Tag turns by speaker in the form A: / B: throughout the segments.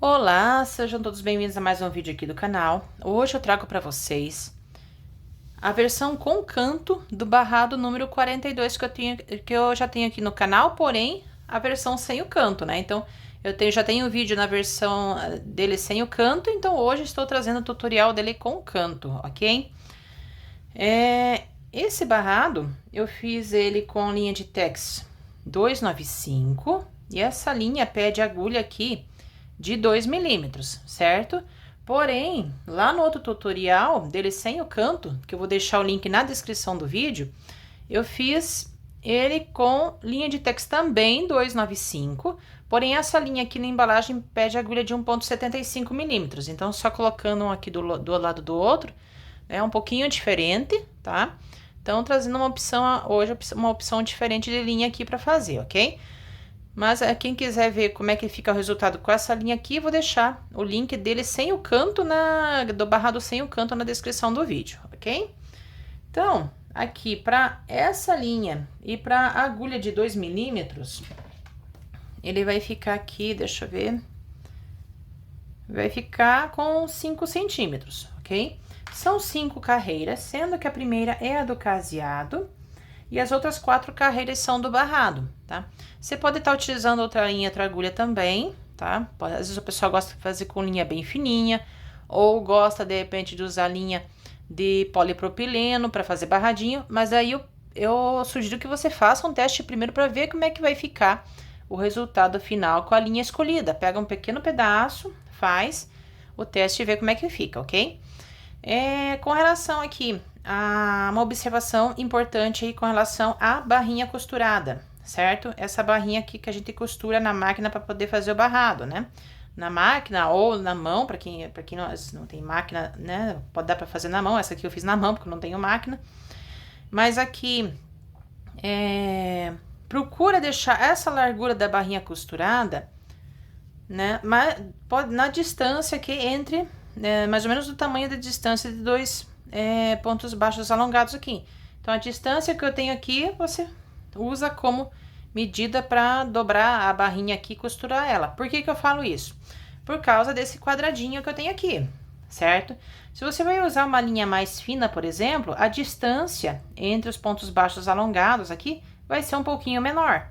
A: Olá, sejam todos bem-vindos a mais um vídeo aqui do canal. Hoje eu trago para vocês a versão com canto do barrado número 42 que eu já tenho aqui no canal, porém a versão sem o canto, né? Então já tenho um vídeo na versão dele sem o canto, então hoje estou trazendo o tutorial dele com canto, ok? Esse barrado eu fiz ele com linha de tex 295 e essa linha pede agulha aqui de 2 milímetros, certo? Porém, lá no outro tutorial dele sem o canto, que eu vou deixar o link na descrição do vídeo, eu fiz ele com linha de tex também 295, porém essa linha aqui na embalagem pede agulha de 1,75 milímetros, então só colocando um aqui do lado do outro, é um pouquinho diferente, tá? Então, trazendo uma opção hoje, uma opção diferente de linha aqui para fazer, ok? Mas quem quiser ver como é que fica o resultado com essa linha aqui, vou deixar o link dele sem o canto, do barrado sem o canto na descrição do vídeo, ok? Então, aqui para essa linha e para a agulha de 2 milímetros, ele vai ficar aqui, deixa eu ver, vai ficar com 5 centímetros, ok? São 5 carreiras, sendo que a primeira é a do caseado e as outras 4 carreiras são do barrado, tá? Você pode estar utilizando outra linha, outra agulha também, tá? Às vezes o pessoal gosta de fazer com linha bem fininha, ou gosta, de repente, de usar linha de polipropileno para fazer barradinho, mas aí eu sugiro que você faça um teste primeiro para ver como é que vai ficar o resultado final com a linha escolhida. Pega um pequeno pedaço, faz o teste e vê como é que fica, ok? Com relação aqui a uma observação importante aí com relação à barrinha costurada, certo? Essa barrinha aqui que a gente costura na máquina para poder fazer o barrado, né? Na máquina ou na mão, para quem não tem máquina, né? Pode dar para fazer na mão. Essa aqui eu fiz na mão porque eu não tenho máquina. Mas aqui procura deixar essa largura da barrinha costurada, né? Mas pode na distância aqui entre mais ou menos do tamanho da distância de dois pontos baixos alongados aqui. Então, a distância que eu tenho aqui, você usa como medida para dobrar a barrinha aqui e costurar ela. Por que que eu falo isso? Por causa desse quadradinho que eu tenho aqui, certo? Se você vai usar uma linha mais fina, por exemplo, a distância entre os pontos baixos alongados aqui vai ser um pouquinho menor.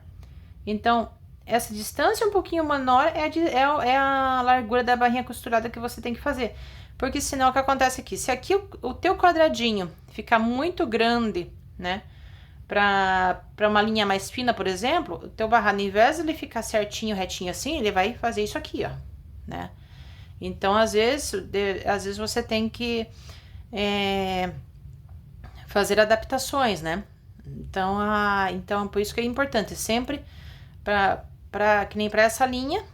A: Então, essa distância um pouquinho menor é a largura da barrinha costurada que você tem que fazer. Porque senão o que acontece aqui? Se aqui o teu quadradinho ficar muito grande, né? Pra uma linha mais fina, por exemplo, o teu barrado, ao invés de ele ficar certinho, retinho assim, ele vai fazer isso aqui, ó, né? Então, às vezes você tem que fazer adaptações, né? Então, por isso que é importante, sempre que nem para essa linha,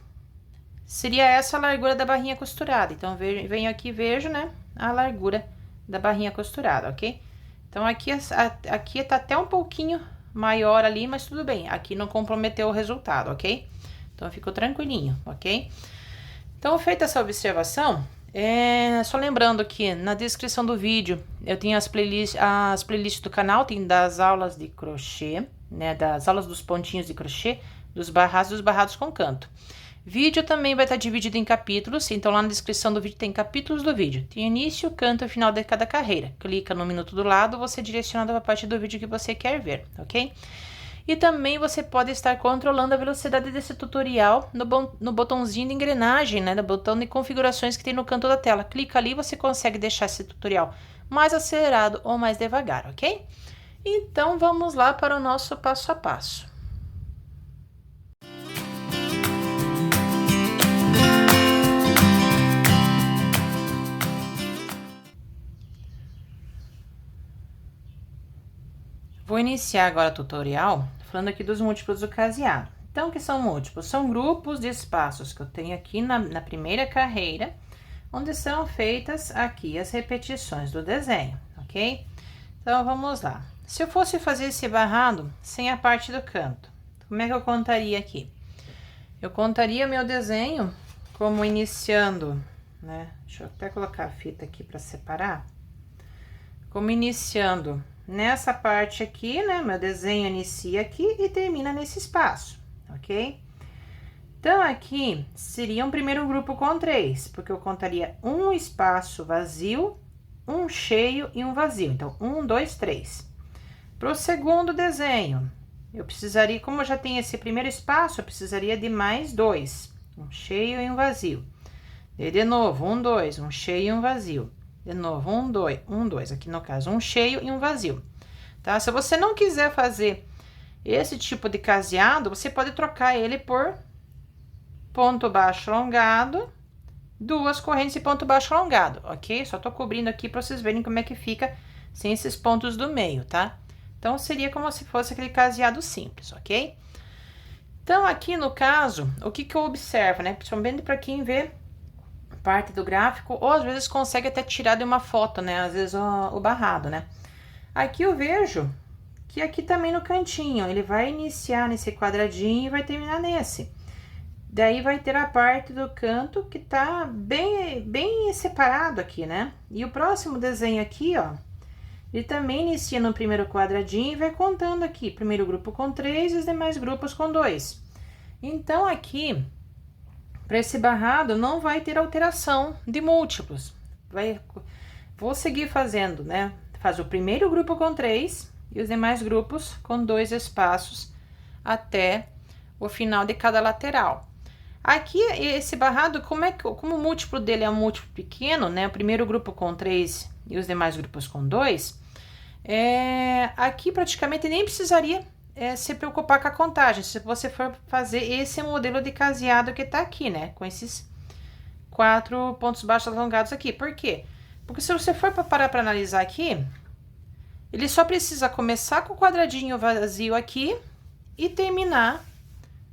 A: seria essa a largura da barrinha costurada. Então, venho aqui e vejo, né, a largura da barrinha costurada, ok? Então, aqui tá até um pouquinho maior ali, mas tudo bem. Aqui não comprometeu o resultado, ok? Então, ficou tranquilinho, ok? Então, feita essa observação, só lembrando que na descrição do vídeo eu tenho as playlists do canal, tem das aulas de crochê, né, das aulas dos pontinhos de crochê, dos barrados com canto. Vídeo também vai estar dividido em capítulos, então lá na descrição do vídeo tem capítulos do vídeo. Tem início, canto e final de cada carreira. Clica no minuto do lado, você direciona para a parte do vídeo que você quer ver, ok? E também você pode estar controlando a velocidade desse tutorial no botãozinho de engrenagem, né? No botão de configurações que tem no canto da tela. Clica ali e você consegue deixar esse tutorial mais acelerado ou mais devagar, ok? Então, vamos lá para o nosso passo a passo. Vou iniciar agora o tutorial falando aqui dos múltiplos do caseado. Então, o que são múltiplos? São grupos de espaços que eu tenho aqui na primeira carreira, onde são feitas aqui as repetições do desenho, ok? Então, vamos lá. Se eu fosse fazer esse barrado sem a parte do canto, como é que eu contaria aqui? Eu contaria o meu desenho como iniciando, né? Deixa eu até colocar a fita aqui para separar. Como iniciando nessa parte aqui, né? Meu desenho inicia aqui e termina nesse espaço, ok? Então, aqui seria um primeiro grupo com 3, porque eu contaria um espaço vazio, um cheio e um vazio. Então, 1, 2, 3. Para o segundo desenho, eu precisaria, como eu já tenho esse primeiro espaço, eu precisaria de mais 2, um cheio e um vazio. E de novo, 1, 2, um cheio e um vazio. De novo, 1, 2, 1, 2. Aqui no caso, um cheio e um vazio. Tá? Se você não quiser fazer esse tipo de caseado, você pode trocar ele por ponto baixo alongado, duas correntes e ponto baixo alongado, ok? Só tô cobrindo aqui para vocês verem como é que fica sem esses pontos do meio, tá? Então, seria como se fosse aquele caseado simples, ok? Então, aqui no caso, o que que eu observo, né? Principalmente para quem vê parte do gráfico, ou às vezes consegue até tirar de uma foto, né? Às vezes o barrado, né? Aqui eu vejo que aqui também no cantinho, ele vai iniciar nesse quadradinho e vai terminar nesse. Daí vai ter a parte do canto que tá bem separado aqui, né? E o próximo desenho aqui, ó, ele também inicia no primeiro quadradinho e vai contando aqui. Primeiro grupo com 3 e os demais grupos com 2. Então, aqui, para esse barrado, não vai ter alteração de múltiplos. Vou seguir fazendo, né? Faz o primeiro grupo com 3 e os demais grupos com 2 espaços até o final de cada lateral. Aqui, esse barrado, como o múltiplo dele é um múltiplo pequeno, né? O primeiro grupo com 3 e os demais grupos com 2, aqui praticamente nem precisaria se preocupar com a contagem, se você for fazer esse modelo de caseado que tá aqui, né? Com esses 4 pontos baixos alongados aqui. Por quê? Porque se você for parar para analisar aqui, ele só precisa começar com o quadradinho vazio aqui e terminar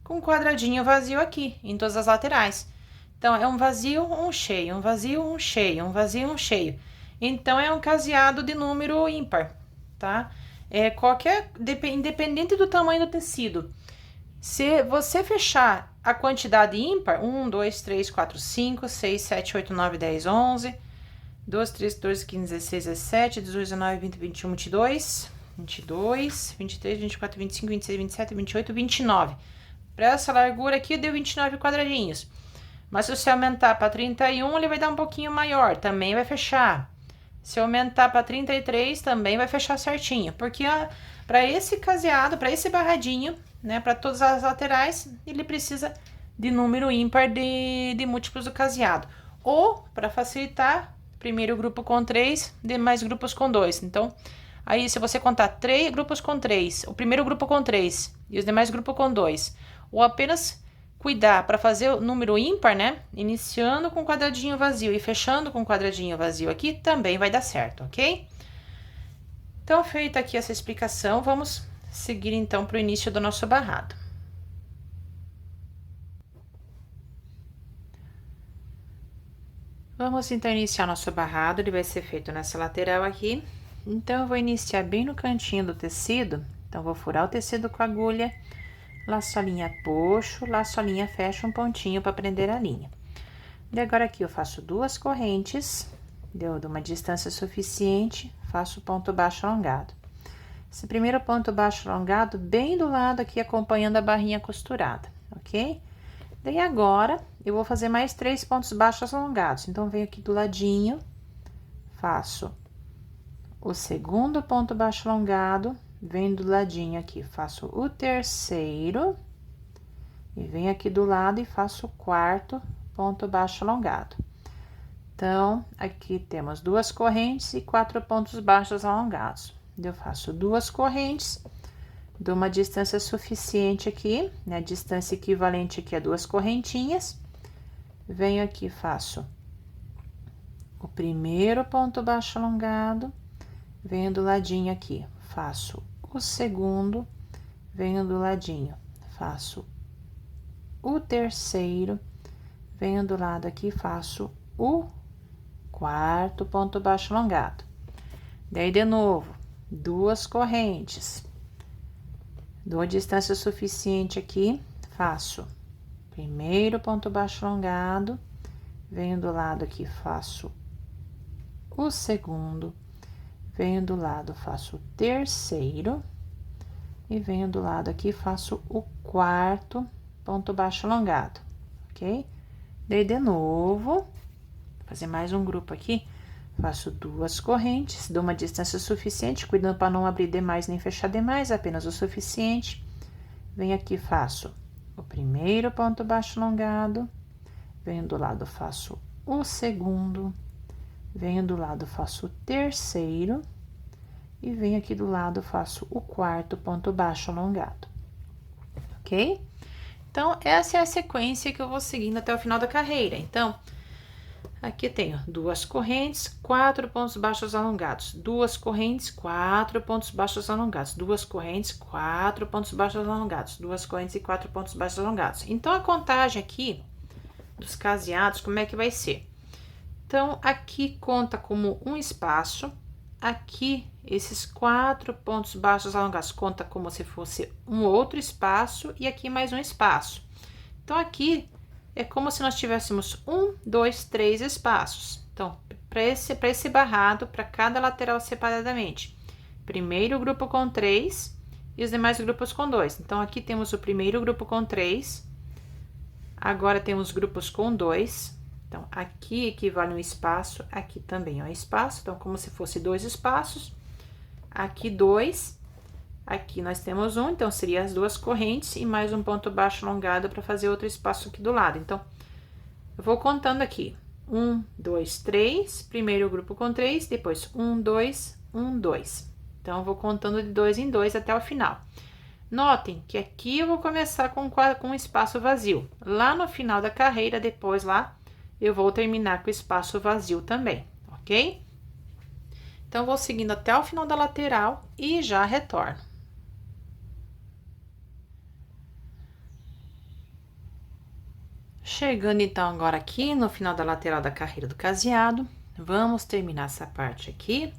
A: com um quadradinho vazio aqui, em todas as laterais. Então, é um vazio, um cheio, um vazio, um cheio, um vazio, um cheio. Então, é um caseado de número ímpar, tá? Independente do tamanho do tecido. Se você fechar a quantidade ímpar, 1, 2, 3, 4, 5, 6, 7, 8, 9, 10, 11, 12, 13, 14, 15, 16, 17, 18, 19, 20, 21, 22, 22, 23, 24, 25, 26, 27, 28, 29. Para essa largura aqui, deu 29 quadradinhos. Mas se você aumentar para 31, ele vai dar um pouquinho maior, também vai fechar. Se aumentar para 33, também vai fechar certinho. Porque para esse caseado, para esse barradinho, né, para todas as laterais, ele precisa de número ímpar de múltiplos do caseado. Ou, para facilitar, primeiro grupo com 3, demais grupos com 2. Então, aí se você contar 3 grupos com 3, o primeiro grupo com 3 e os demais grupos com 2, ou apenas cuidar para fazer o número ímpar, né? Iniciando com quadradinho vazio e fechando com quadradinho vazio aqui, também vai dar certo, ok? Então, feita aqui essa explicação, vamos seguir então para o início do nosso barrado. Vamos então iniciar nosso barrado, ele vai ser feito nessa lateral aqui. Então, eu vou iniciar bem no cantinho do tecido, então, vou furar o tecido com a agulha, laço a linha, puxo, laço a linha, fecho um pontinho para prender a linha. E agora aqui eu faço 2 correntes, deu uma distância suficiente, faço ponto baixo alongado. Esse primeiro ponto baixo alongado bem do lado aqui, acompanhando a barrinha costurada, ok? Daí agora, eu vou fazer mais 3 pontos baixos alongados. Então, venho aqui do ladinho, faço o segundo ponto baixo alongado, venho do ladinho aqui, faço o terceiro, e venho aqui do lado e faço o quarto ponto baixo alongado. Então, aqui temos 2 correntes e 4 pontos baixos alongados. Eu faço 2 correntes, dou uma distância suficiente aqui, né? A distância equivalente aqui a 2 correntinhas. Venho aqui, faço o primeiro ponto baixo alongado, venho do ladinho aqui, faço o segundo, venho do ladinho, faço o terceiro, venho do lado aqui, faço o quarto ponto baixo alongado. Daí, de novo, 2 correntes, dou a distância suficiente aqui, faço primeiro ponto baixo alongado, venho do lado aqui, faço o segundo, venho do lado, faço o terceiro, e venho do lado aqui, faço o quarto ponto baixo alongado, ok? Daí, de novo, vou fazer mais um grupo aqui, faço 2 correntes, dou uma distância suficiente, cuidando para não abrir demais nem fechar demais, apenas o suficiente. Venho aqui, faço o primeiro ponto baixo alongado, venho do lado, faço o segundo, venho do lado, faço o terceiro, e venho aqui do lado, faço o quarto ponto baixo alongado, ok? Então, essa é a sequência que eu vou seguindo até o final da carreira. Então, aqui tenho 2 correntes, 4 pontos baixos alongados, 2 correntes, 4 pontos baixos alongados, 2 correntes, 4 pontos baixos alongados, 2 correntes e 4 pontos baixos alongados. Então, a contagem aqui dos caseados, como é que vai ser? Então, aqui conta como um espaço, aqui esses 4 pontos baixos alongados conta como se fosse um outro espaço e aqui mais um espaço. Então, aqui é como se nós tivéssemos 1, 2, 3 espaços. Então, para esse barrado, para cada lateral separadamente. Primeiro grupo com 3 e os demais grupos com 2. Então, aqui temos o primeiro grupo com 3. Agora, temos grupos com 2. Então, aqui equivale um espaço, aqui também é um espaço. Então, como se fosse 2 espaços. Aqui 2, aqui nós temos 1, então seria as 2 correntes e mais um ponto baixo alongado para fazer outro espaço aqui do lado. Então, eu vou contando aqui, 1, 2, 3, primeiro grupo com 3, depois 1, 2, 1, 2. Então, eu vou contando de 2 em 2 até o final. Notem que aqui eu vou começar com um espaço vazio. Lá no final da carreira, depois lá, eu vou terminar com espaço vazio também, ok? Então, vou seguindo até o final da lateral e já retorno. Chegando, então, agora aqui no final da lateral da carreira do caseado, vamos terminar essa parte aqui,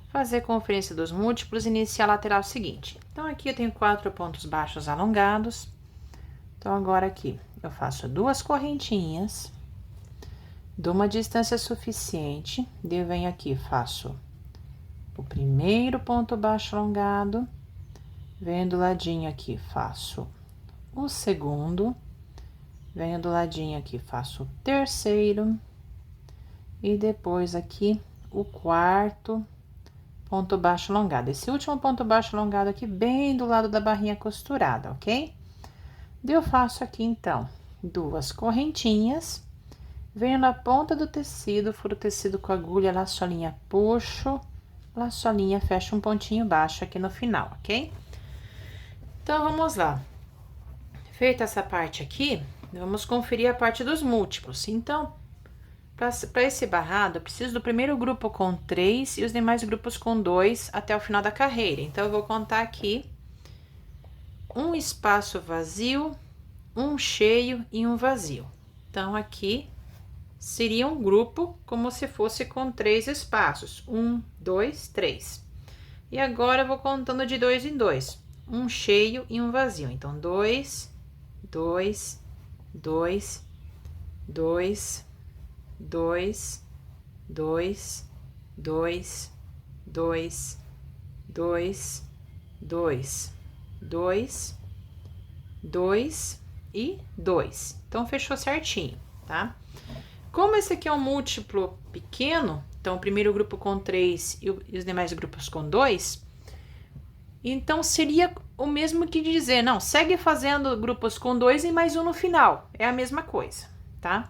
A: fazer conferência dos múltiplos e iniciar a lateral seguinte. Então, aqui eu tenho 4 pontos baixos alongados. Então, agora aqui, eu faço 2 correntinhas, dou uma distância suficiente, daí eu venho aqui, faço o primeiro ponto baixo alongado, venho do ladinho aqui, faço o segundo, venho do ladinho aqui, faço o terceiro, e depois aqui o quarto ponto baixo alongado. Esse último ponto baixo alongado aqui, bem do lado da barrinha costurada, ok? Daí eu faço aqui, então, 2 correntinhas, venho na ponta do tecido, furo o tecido com a agulha, laço a linha, puxo, laço a linha, fecho um pontinho baixo aqui no final, ok? Então, vamos lá. Feita essa parte aqui, vamos conferir a parte dos múltiplos. Então, para esse barrado, eu preciso do primeiro grupo com 3 e os demais grupos com 2 até o final da carreira. Então, eu vou contar aqui um espaço vazio, um cheio e um vazio. Então, aqui seria um grupo como se fosse com 3 espaços. 1, 2, 3. E agora, eu vou contando de 2 em 2. Um cheio e um vazio. Então, 2, 2, 2, 2, 2, 2, 2, 2, 2, 2, 2, 2 e 2. Então, fechou certinho, tá? Como esse aqui é um múltiplo pequeno, então, o primeiro grupo com 3 e os demais grupos com 2, então, seria o mesmo que dizer, não, segue fazendo grupos com 2 e mais um no final. É a mesma coisa, tá?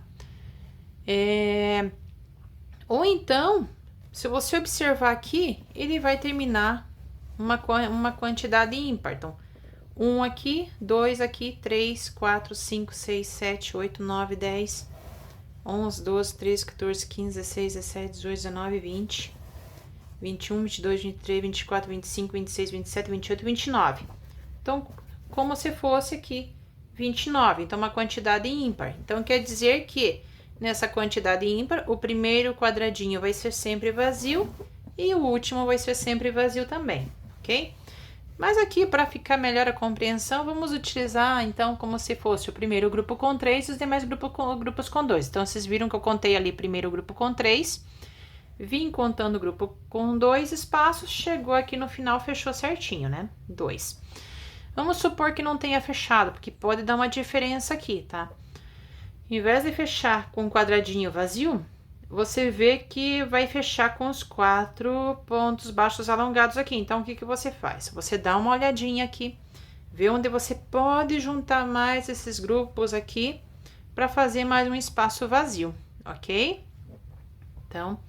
A: Ou então, se você observar aqui, ele vai terminar uma quantidade ímpar. Então, 1 aqui, 2 aqui, 3, 4, 5, 6, 7, 8, 9, 10, 11, 12, 13, 14, 15, 16, 17, 18, 19, 20, 21, 22, 23, 24, 25, 26, 27, 28, 29. Então, como se fosse aqui 29. Então, uma quantidade ímpar. Então, quer dizer que nessa quantidade ímpar, o primeiro quadradinho vai ser sempre vazio e o último vai ser sempre vazio também, ok? Mas aqui, para ficar melhor a compreensão, vamos utilizar, então, como se fosse o primeiro grupo com 3 e os demais grupos com 2. Então, vocês viram que eu contei ali primeiro grupo com 3, vim contando o grupo com 2 espaços, chegou aqui no final, fechou certinho, né? 2. Vamos supor que não tenha fechado, porque pode dar uma diferença aqui, tá? Em vez de fechar com um quadradinho vazio, você vê que vai fechar com os 4 pontos baixos alongados aqui. Então, o que que você faz? Você dá uma olhadinha aqui, vê onde você pode juntar mais esses grupos aqui para fazer mais um espaço vazio, ok? Então,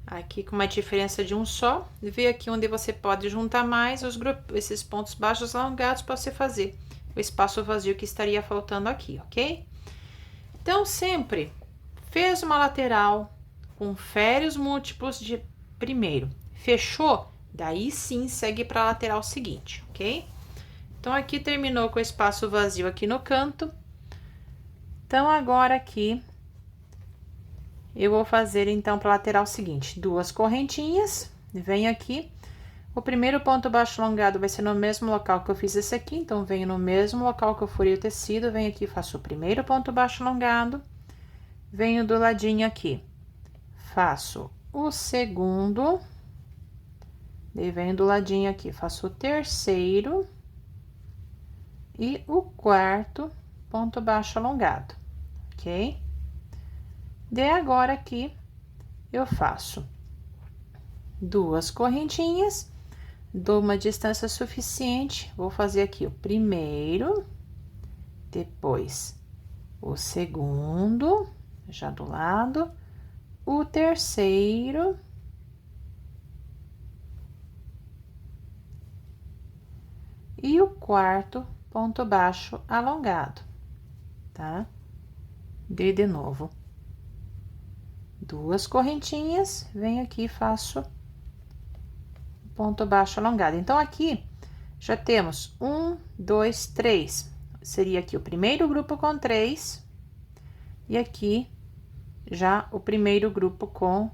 A: aqui com uma diferença de um só, vê aqui onde você pode juntar mais os grupos, esses pontos baixos alongados para você fazer o espaço vazio que estaria faltando aqui, ok? Então, sempre fez uma lateral, confere os múltiplos de primeiro, fechou? Daí sim segue para a lateral seguinte, ok? Então, aqui terminou com o espaço vazio aqui no canto. Então, agora aqui eu vou fazer então para a lateral seguinte, 2 correntinhas, venho aqui. O primeiro ponto baixo alongado vai ser no mesmo local que eu fiz esse aqui, então venho no mesmo local que eu furei o tecido, venho aqui, faço o primeiro ponto baixo alongado, venho do ladinho aqui, faço o segundo, daí venho do ladinho aqui, faço o terceiro e o quarto ponto baixo alongado, ok? Daí agora aqui eu faço 2 correntinhas, dou uma distância suficiente, vou fazer aqui o primeiro, depois o segundo, já do lado, o terceiro e o quarto ponto baixo alongado, tá? De novo. 2 correntinhas, venho aqui e faço ponto baixo alongado. Então, aqui já temos 1, 2, 3. Seria aqui o primeiro grupo com 3. E aqui já o primeiro grupo com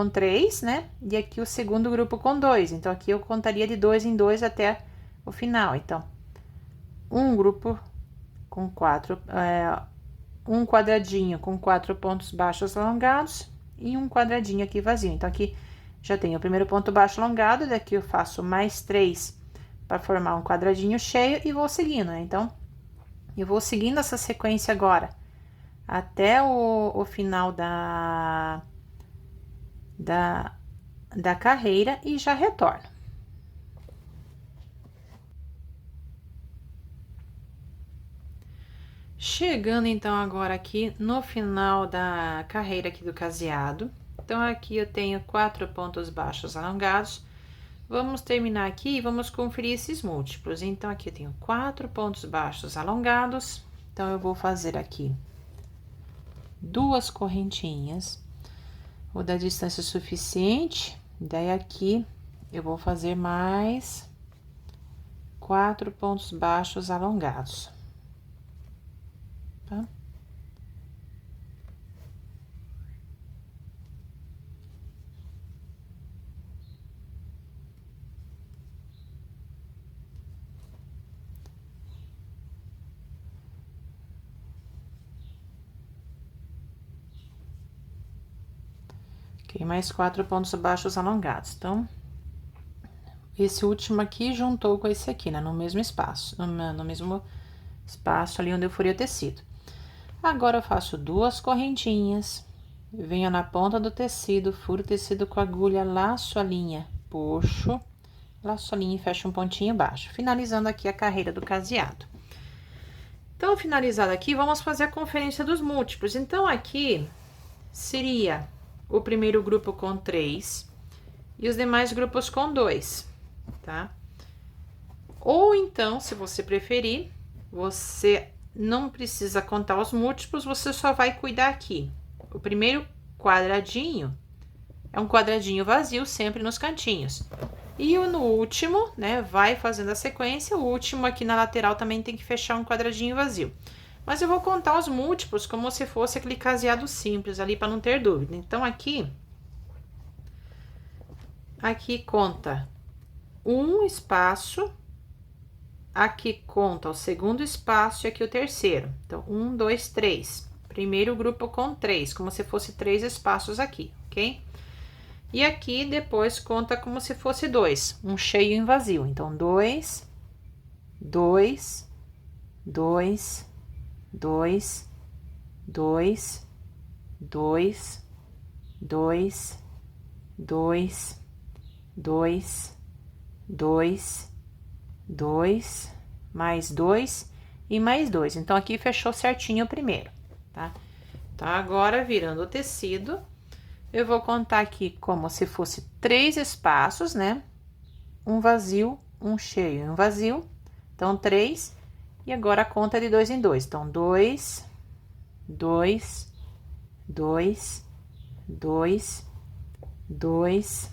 A: 3, né? E aqui o segundo grupo com 2. Então, aqui eu contaria de 2 em 2 até o final. Então, um grupo com 4, um quadradinho com 4 pontos baixos alongados e um quadradinho aqui vazio. Então, aqui já tenho o primeiro ponto baixo alongado, daqui eu faço mais 3 para formar um quadradinho cheio e vou seguindo, né? Então, eu vou seguindo essa sequência agora até o final da carreira e já retorno. Chegando então agora aqui no final da carreira aqui do caseado, então aqui eu tenho 4 pontos baixos alongados. Vamos terminar aqui e vamos conferir esses múltiplos. Então aqui eu tenho 4 pontos baixos alongados, então eu vou fazer aqui 2 correntinhas, vou dar distância suficiente, daí aqui eu vou fazer mais 4 pontos baixos alongados. Tá? Ok, mais 4 pontos baixos alongados. Então, esse último aqui juntou com esse aqui, né? No mesmo espaço, no mesmo espaço ali onde eu furei o tecido. Agora, eu faço 2 correntinhas, venho na ponta do tecido, furo o tecido com a agulha, laço a linha, puxo, laço a linha e fecho um pontinho baixo, finalizando aqui a carreira do caseado. Então, finalizado aqui, vamos fazer a conferência dos múltiplos. Então, aqui seria o primeiro grupo com 3 e os demais grupos com 2, tá? Ou então, se você preferir, você não precisa contar os múltiplos, você só vai cuidar aqui. O primeiro quadradinho é um quadradinho vazio, sempre nos cantinhos. E no último, né, vai fazendo a sequência, o último aqui na lateral também tem que fechar um quadradinho vazio. Mas eu vou contar os múltiplos como se fosse aquele caseado simples ali, para não ter dúvida. Então, aqui conta um espaço, aqui conta o segundo espaço e aqui o terceiro. Então, 1, 2, 3. Primeiro grupo com 3, como se fosse 3 espaços aqui, ok? E aqui depois conta como se fosse 2, um cheio e um vazio. Então, 2 2, 2, 2, 2, 2, 2, 2, 2, 2, 2, mais 2 e mais 2. Então, aqui fechou certinho o primeiro, tá? Então, agora, virando o tecido, eu vou contar aqui como se fosse 3 espaços, né? Um vazio, um cheio e um vazio. Então, 3. E agora, a conta de 2 em 2. Então, 2, 2, 2, 2, 2,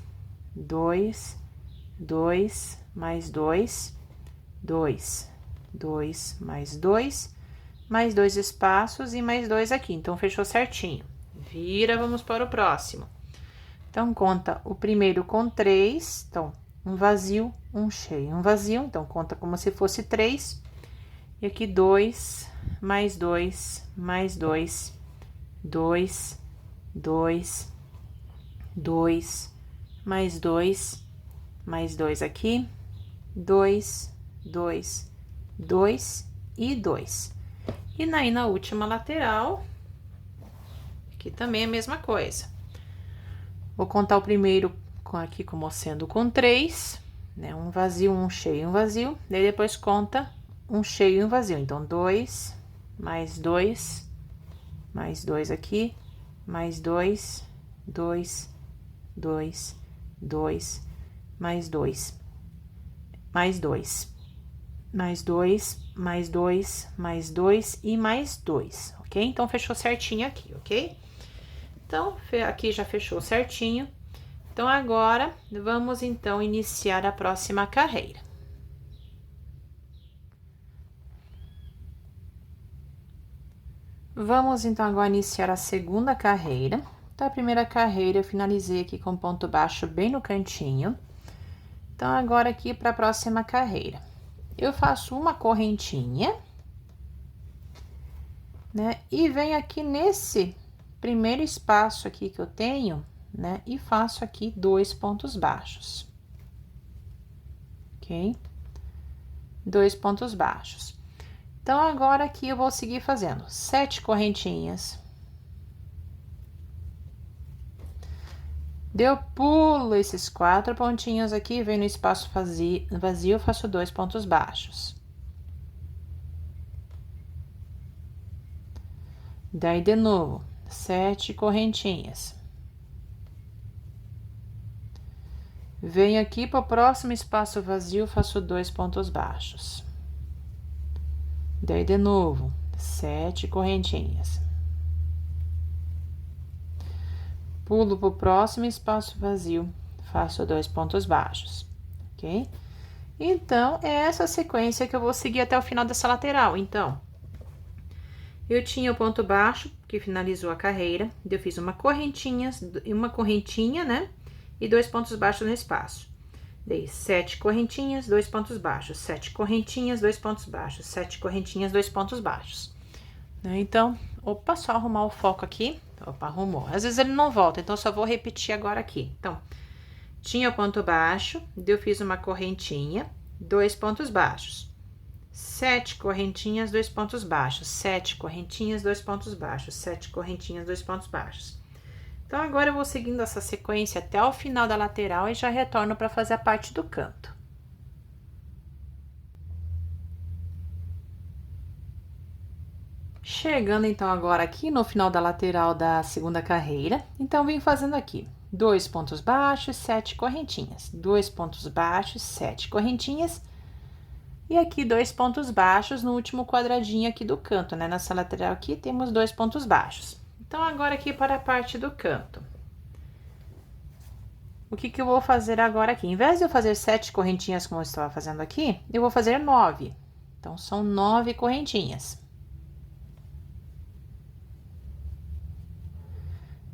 A: 2, 2, mais 2, 2, 2, mais 2 espaços e mais 2 aqui. Então, fechou certinho. Vira, vamos para o próximo. Então, conta o primeiro com 3. Então, um vazio, um cheio, um vazio. Então, conta como se fosse 3. E aqui, 2, mais 2, mais 2, 2, 2, 2, mais 2, mais 2 aqui, 2, 2, 2 e 2. E aí, na última lateral, aqui também é a mesma coisa. Vou contar o primeiro aqui como sendo com 3, né? Um vazio, um cheio, um vazio. Daí, depois conta um cheio e um vazio. Então, 2, mais 2, mais 2 aqui, mais 2, 2, 2, 2, mais 2, mais 2, mais 2, mais 2, mais 2 e mais 2, ok? Então, fechou certinho aqui, ok? Então, aqui já fechou certinho. Então, agora, vamos, então, iniciar a próxima carreira. Vamos, então, agora iniciar a segunda carreira. Então, a primeira carreira eu finalizei aqui com ponto baixo bem no cantinho. Então, agora aqui para a próxima carreira. Eu faço uma correntinha, né? E venho aqui nesse primeiro espaço aqui que eu tenho, né? E faço aqui 2 pontos baixos. Ok? 2 pontos baixos. Então, agora aqui eu vou seguir fazendo 7 correntinhas. Eu pulo esses 4 pontinhos aqui, venho no espaço vazio, faço 2 pontos baixos. Daí, de novo, 7 correntinhas. Venho aqui para o próximo espaço vazio, faço 2 pontos baixos. Daí, de novo, 7 correntinhas. Pulo para o próximo espaço vazio, faço 2 pontos baixos, ok? Então, é essa sequência que eu vou seguir até o final dessa lateral. Então, eu tinha o ponto baixo, que finalizou a carreira, eu fiz uma correntinha, né? E 2 pontos baixos no espaço. Dei 7 correntinhas, 2 pontos baixos, 7 correntinhas, 2 pontos baixos, 7 correntinhas, 2 pontos baixos. Então, opa, só arrumar o foco aqui. Opa, arrumou. Às vezes ele não volta, então só vou repetir agora aqui. Então, tinha o ponto baixo, eu fiz uma correntinha, 2 pontos baixos. 7 correntinhas, 2 pontos baixos. 7 correntinhas, 2 pontos baixos. 7 correntinhas, 2 pontos baixos. Então, agora eu vou seguindo essa sequência até o final da lateral e já retorno para fazer a parte do canto. Chegando, então, agora aqui no final da lateral da segunda carreira, então, vim fazendo aqui 2 pontos baixos, 7 correntinhas, 2 pontos baixos, 7 correntinhas, e aqui 2 pontos baixos no último quadradinho aqui do canto, né? Nessa lateral aqui temos 2 pontos baixos. Então, agora aqui para a parte do canto. O que eu vou fazer agora aqui? Em vez de eu fazer 7 correntinhas como eu estava fazendo aqui, eu vou fazer 9. Então, são 9 correntinhas.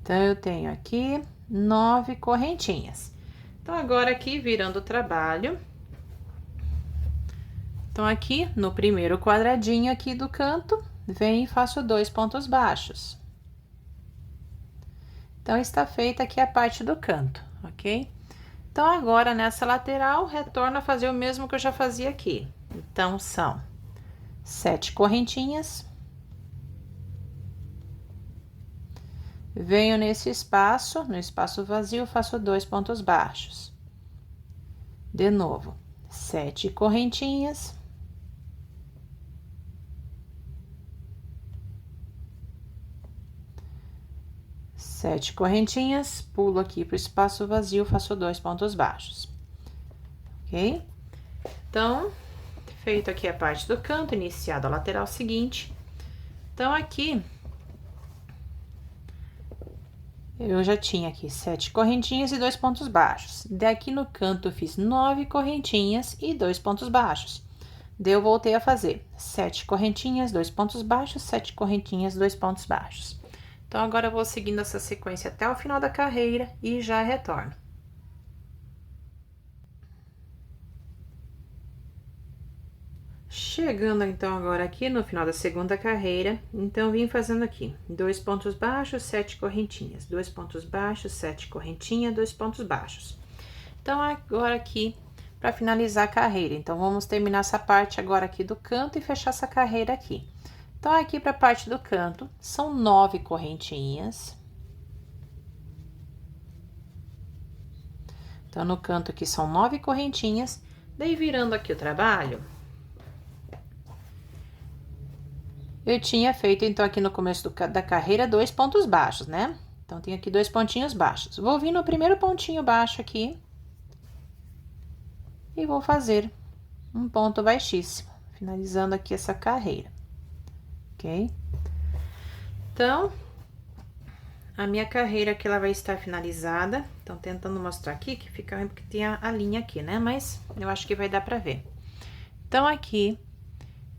A: Então, eu tenho aqui 9 correntinhas. Então, agora aqui, virando o trabalho. Então, aqui, no primeiro quadradinho aqui do canto, venho e faço 2 pontos baixos. Então, está feita aqui a parte do canto, ok? Então, agora, nessa lateral, retorno a fazer o mesmo que eu já fazia aqui. Então, são 7 correntinhas. Venho nesse espaço, no espaço vazio, faço 2 pontos baixos. De novo, 7 correntinhas. Sete correntinhas, pulo aqui pro espaço vazio, faço 2 pontos baixos. Ok? Então, feito aqui a parte do canto, iniciado a lateral seguinte. Então, aqui, eu já tinha aqui 7 correntinhas e 2 pontos baixos. Daqui no canto, eu fiz 9 correntinhas e 2 pontos baixos. Daí, eu voltei a fazer 7 correntinhas, 2 pontos baixos, 7 correntinhas, 2 pontos baixos. Então, agora eu vou seguindo essa sequência até o final da carreira e já retorno. Chegando, então, agora aqui no final da segunda carreira, então, vim fazendo aqui 2 pontos baixos, 7 correntinhas, 2 pontos baixos, 7 correntinhas, 2 pontos baixos. Então, agora aqui, para finalizar a carreira, então, vamos terminar essa parte agora aqui do canto e fechar essa carreira aqui. Então, aqui para a parte do canto, são 9 correntinhas. Então, no canto aqui são 9 correntinhas. Daí, virando aqui o trabalho, eu tinha feito, então, aqui no começo da carreira, 2 pontos baixos, né? Então, tem aqui 2 pontinhos baixos. Vou vir no primeiro pontinho baixo aqui. E vou fazer um ponto baixíssimo, finalizando aqui essa carreira. Ok? Então, a minha carreira aqui, ela vai estar finalizada. Então, tentando mostrar aqui, que fica porque tem a linha aqui, né? Mas eu acho que vai dar pra ver. Então, aqui,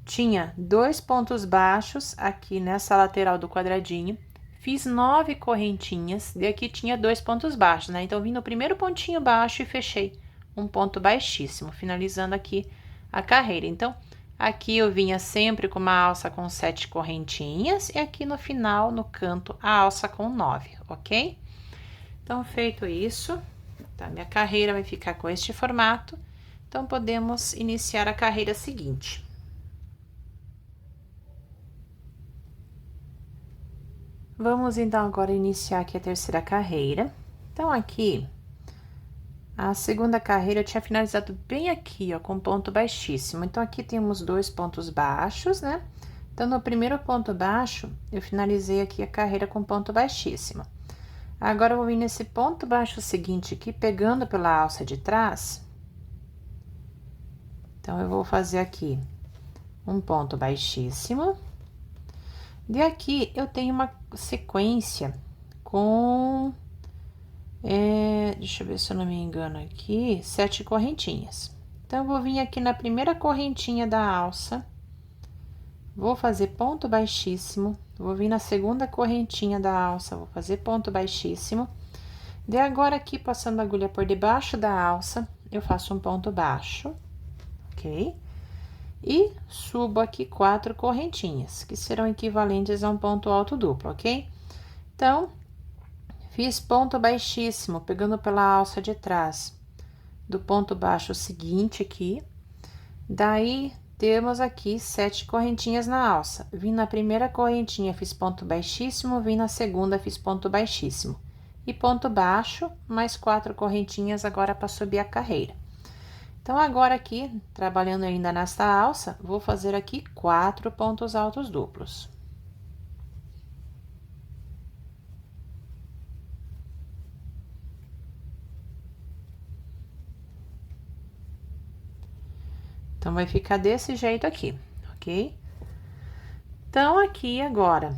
A: tinha 2 pontos baixos aqui nessa lateral do quadradinho. Fiz 9 correntinhas, e aqui tinha 2 pontos baixos, né? Então, vim no primeiro pontinho baixo e fechei um ponto baixíssimo, finalizando aqui a carreira. Então, aqui eu vinha sempre com uma alça com 7 correntinhas e aqui no final, no canto, a alça com 9, ok? Então, feito isso, tá? Minha carreira vai ficar com este formato. Então, podemos iniciar a carreira seguinte. Vamos, então, agora iniciar aqui a terceira carreira. Então, aqui, a segunda carreira eu tinha finalizado bem aqui, ó, com ponto baixíssimo. Então, aqui temos 2 pontos baixos, né? Então, no primeiro ponto baixo, eu finalizei aqui a carreira com ponto baixíssimo. Agora, eu vou vir nesse ponto baixo seguinte aqui, pegando pela alça de trás. Então, eu vou fazer aqui um ponto baixíssimo. De aqui, eu tenho uma sequência com... deixa eu ver se eu não me engano aqui, 7 correntinhas. Então, eu vou vir aqui na primeira correntinha da alça, vou fazer ponto baixíssimo, vou vir na segunda correntinha da alça, vou fazer ponto baixíssimo. De agora, aqui, passando a agulha por debaixo da alça, eu faço um ponto baixo, ok? E subo aqui 4 correntinhas, que serão equivalentes a um ponto alto duplo, ok? Então, fiz ponto baixíssimo, pegando pela alça de trás do ponto baixo seguinte aqui. Daí, temos aqui 7 correntinhas na alça. Vim na primeira correntinha, fiz ponto baixíssimo, vim na segunda, fiz ponto baixíssimo. E ponto baixo, mais 4 correntinhas agora para subir a carreira. Então, agora aqui, trabalhando ainda nesta alça, vou fazer aqui 4 pontos altos duplos. Então, vai ficar desse jeito aqui, ok? Então, aqui agora,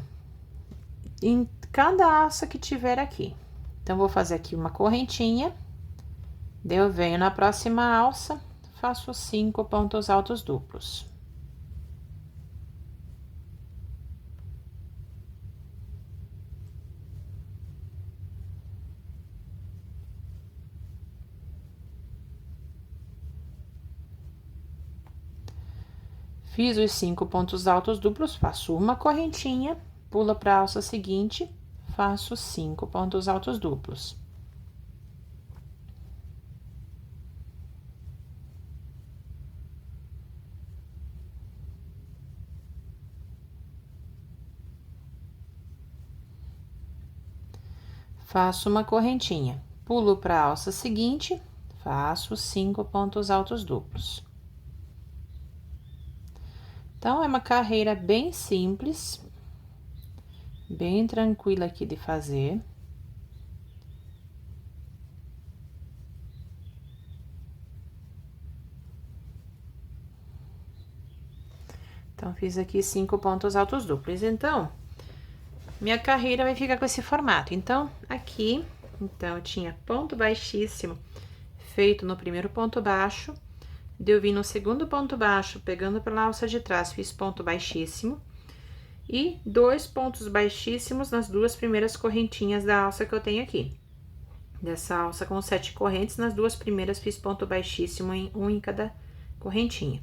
A: em cada alça que tiver aqui, então, vou fazer aqui uma correntinha, daí eu venho na próxima alça, faço 5 pontos altos duplos. Fiz os 5 pontos altos duplos, faço uma correntinha, pulo para a alça seguinte, faço 5 pontos altos duplos. faço uma correntinha, pulo para a alça seguinte, faço 5 pontos altos duplos. Então, é uma carreira bem simples, bem tranquila aqui de fazer. Então, fiz aqui 5 pontos altos duplos. Então, minha carreira vai ficar com esse formato. Então, aqui, eu tinha ponto baixíssimo feito no primeiro ponto baixo. Eu vim no segundo ponto baixo, pegando pela alça de trás, fiz ponto baixíssimo. E 2 pontos baixíssimos nas 2 primeiras correntinhas da alça que eu tenho aqui. Dessa alça com 7 correntes, nas 2 primeiras fiz ponto baixíssimo em um em cada correntinha.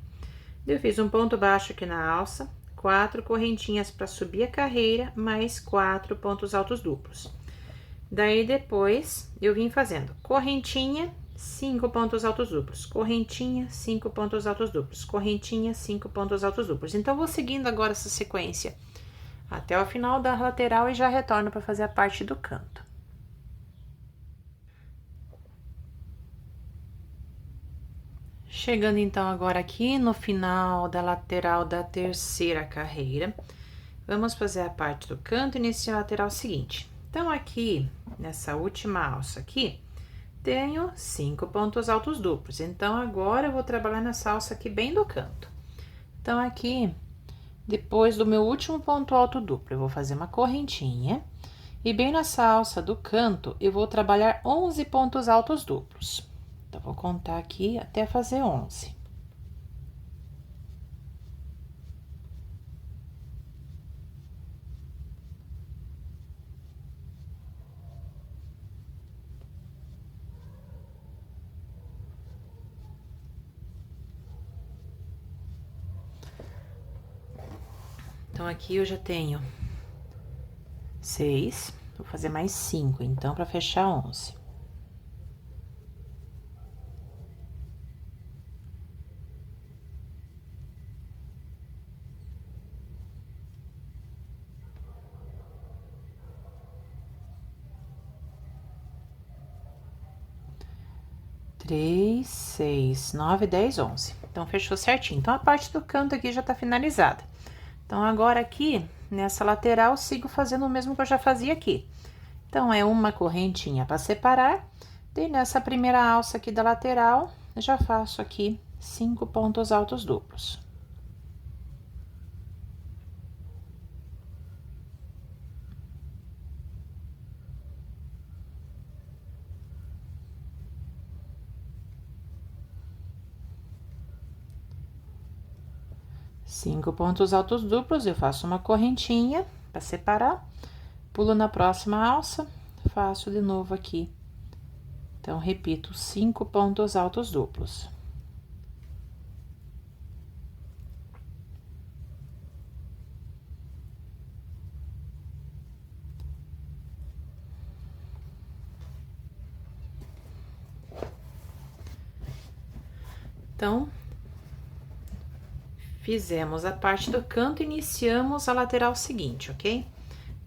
A: Eu fiz um ponto baixo aqui na alça, 4 correntinhas para subir a carreira, mais 4 pontos altos duplos. Daí, depois, eu vim fazendo correntinha, 5 pontos altos duplos, correntinha, 5 pontos altos duplos, correntinha, 5 pontos altos duplos. Então, vou seguindo agora essa sequência até o final da lateral e já retorno para fazer a parte do canto. Chegando então agora aqui no final da lateral da terceira carreira, vamos fazer a parte do canto e iniciar a lateral seguinte. Então, aqui, nessa última alça aqui, tenho 5 pontos altos duplos. Então, agora eu vou trabalhar nessa alça aqui bem do canto. Então, aqui, depois do meu último ponto alto duplo, eu vou fazer uma correntinha. E bem nessa alça do canto, eu vou trabalhar 11 pontos altos duplos. Então, vou contar aqui até fazer 11. Então, aqui eu já tenho 6, vou fazer mais 5, então, para fechar 11. Três, 6, 9, 10, 11. Então, fechou certinho. Então, a parte do canto aqui já tá finalizada. Então, agora aqui, nessa lateral, sigo fazendo o mesmo que eu já fazia aqui. Então, é uma correntinha para separar. E nessa primeira alça aqui da lateral, já faço aqui 5 pontos altos duplos. Cinco pontos altos duplos, eu faço uma correntinha para separar, pulo na próxima alça, faço de novo aqui. Então, repito 5 pontos altos duplos. Então, fizemos a parte do canto, iniciamos a lateral seguinte, ok?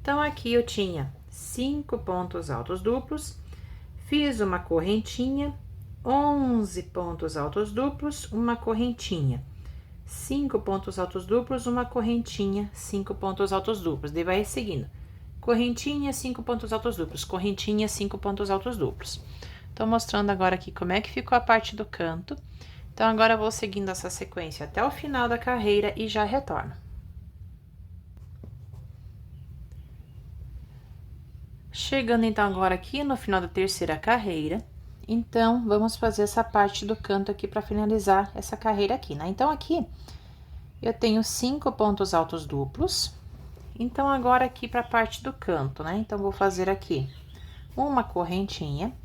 A: Então, aqui eu tinha 5 pontos altos duplos, fiz uma correntinha, 11 pontos altos duplos, uma correntinha, 5 pontos altos duplos, uma correntinha, 5 pontos altos duplos, daí vai seguindo, correntinha, 5 pontos altos duplos, correntinha, 5 pontos altos duplos. Tô mostrando agora aqui como é que ficou a parte do canto. Então, agora eu vou seguindo essa sequência até o final da carreira e já retorno. Chegando, então, agora aqui no final da terceira carreira, então, vamos fazer essa parte do canto aqui para finalizar essa carreira aqui, né? Então, aqui, eu tenho 5 pontos altos duplos. Então, agora aqui para a parte do canto, né? Então, vou fazer aqui uma correntinha.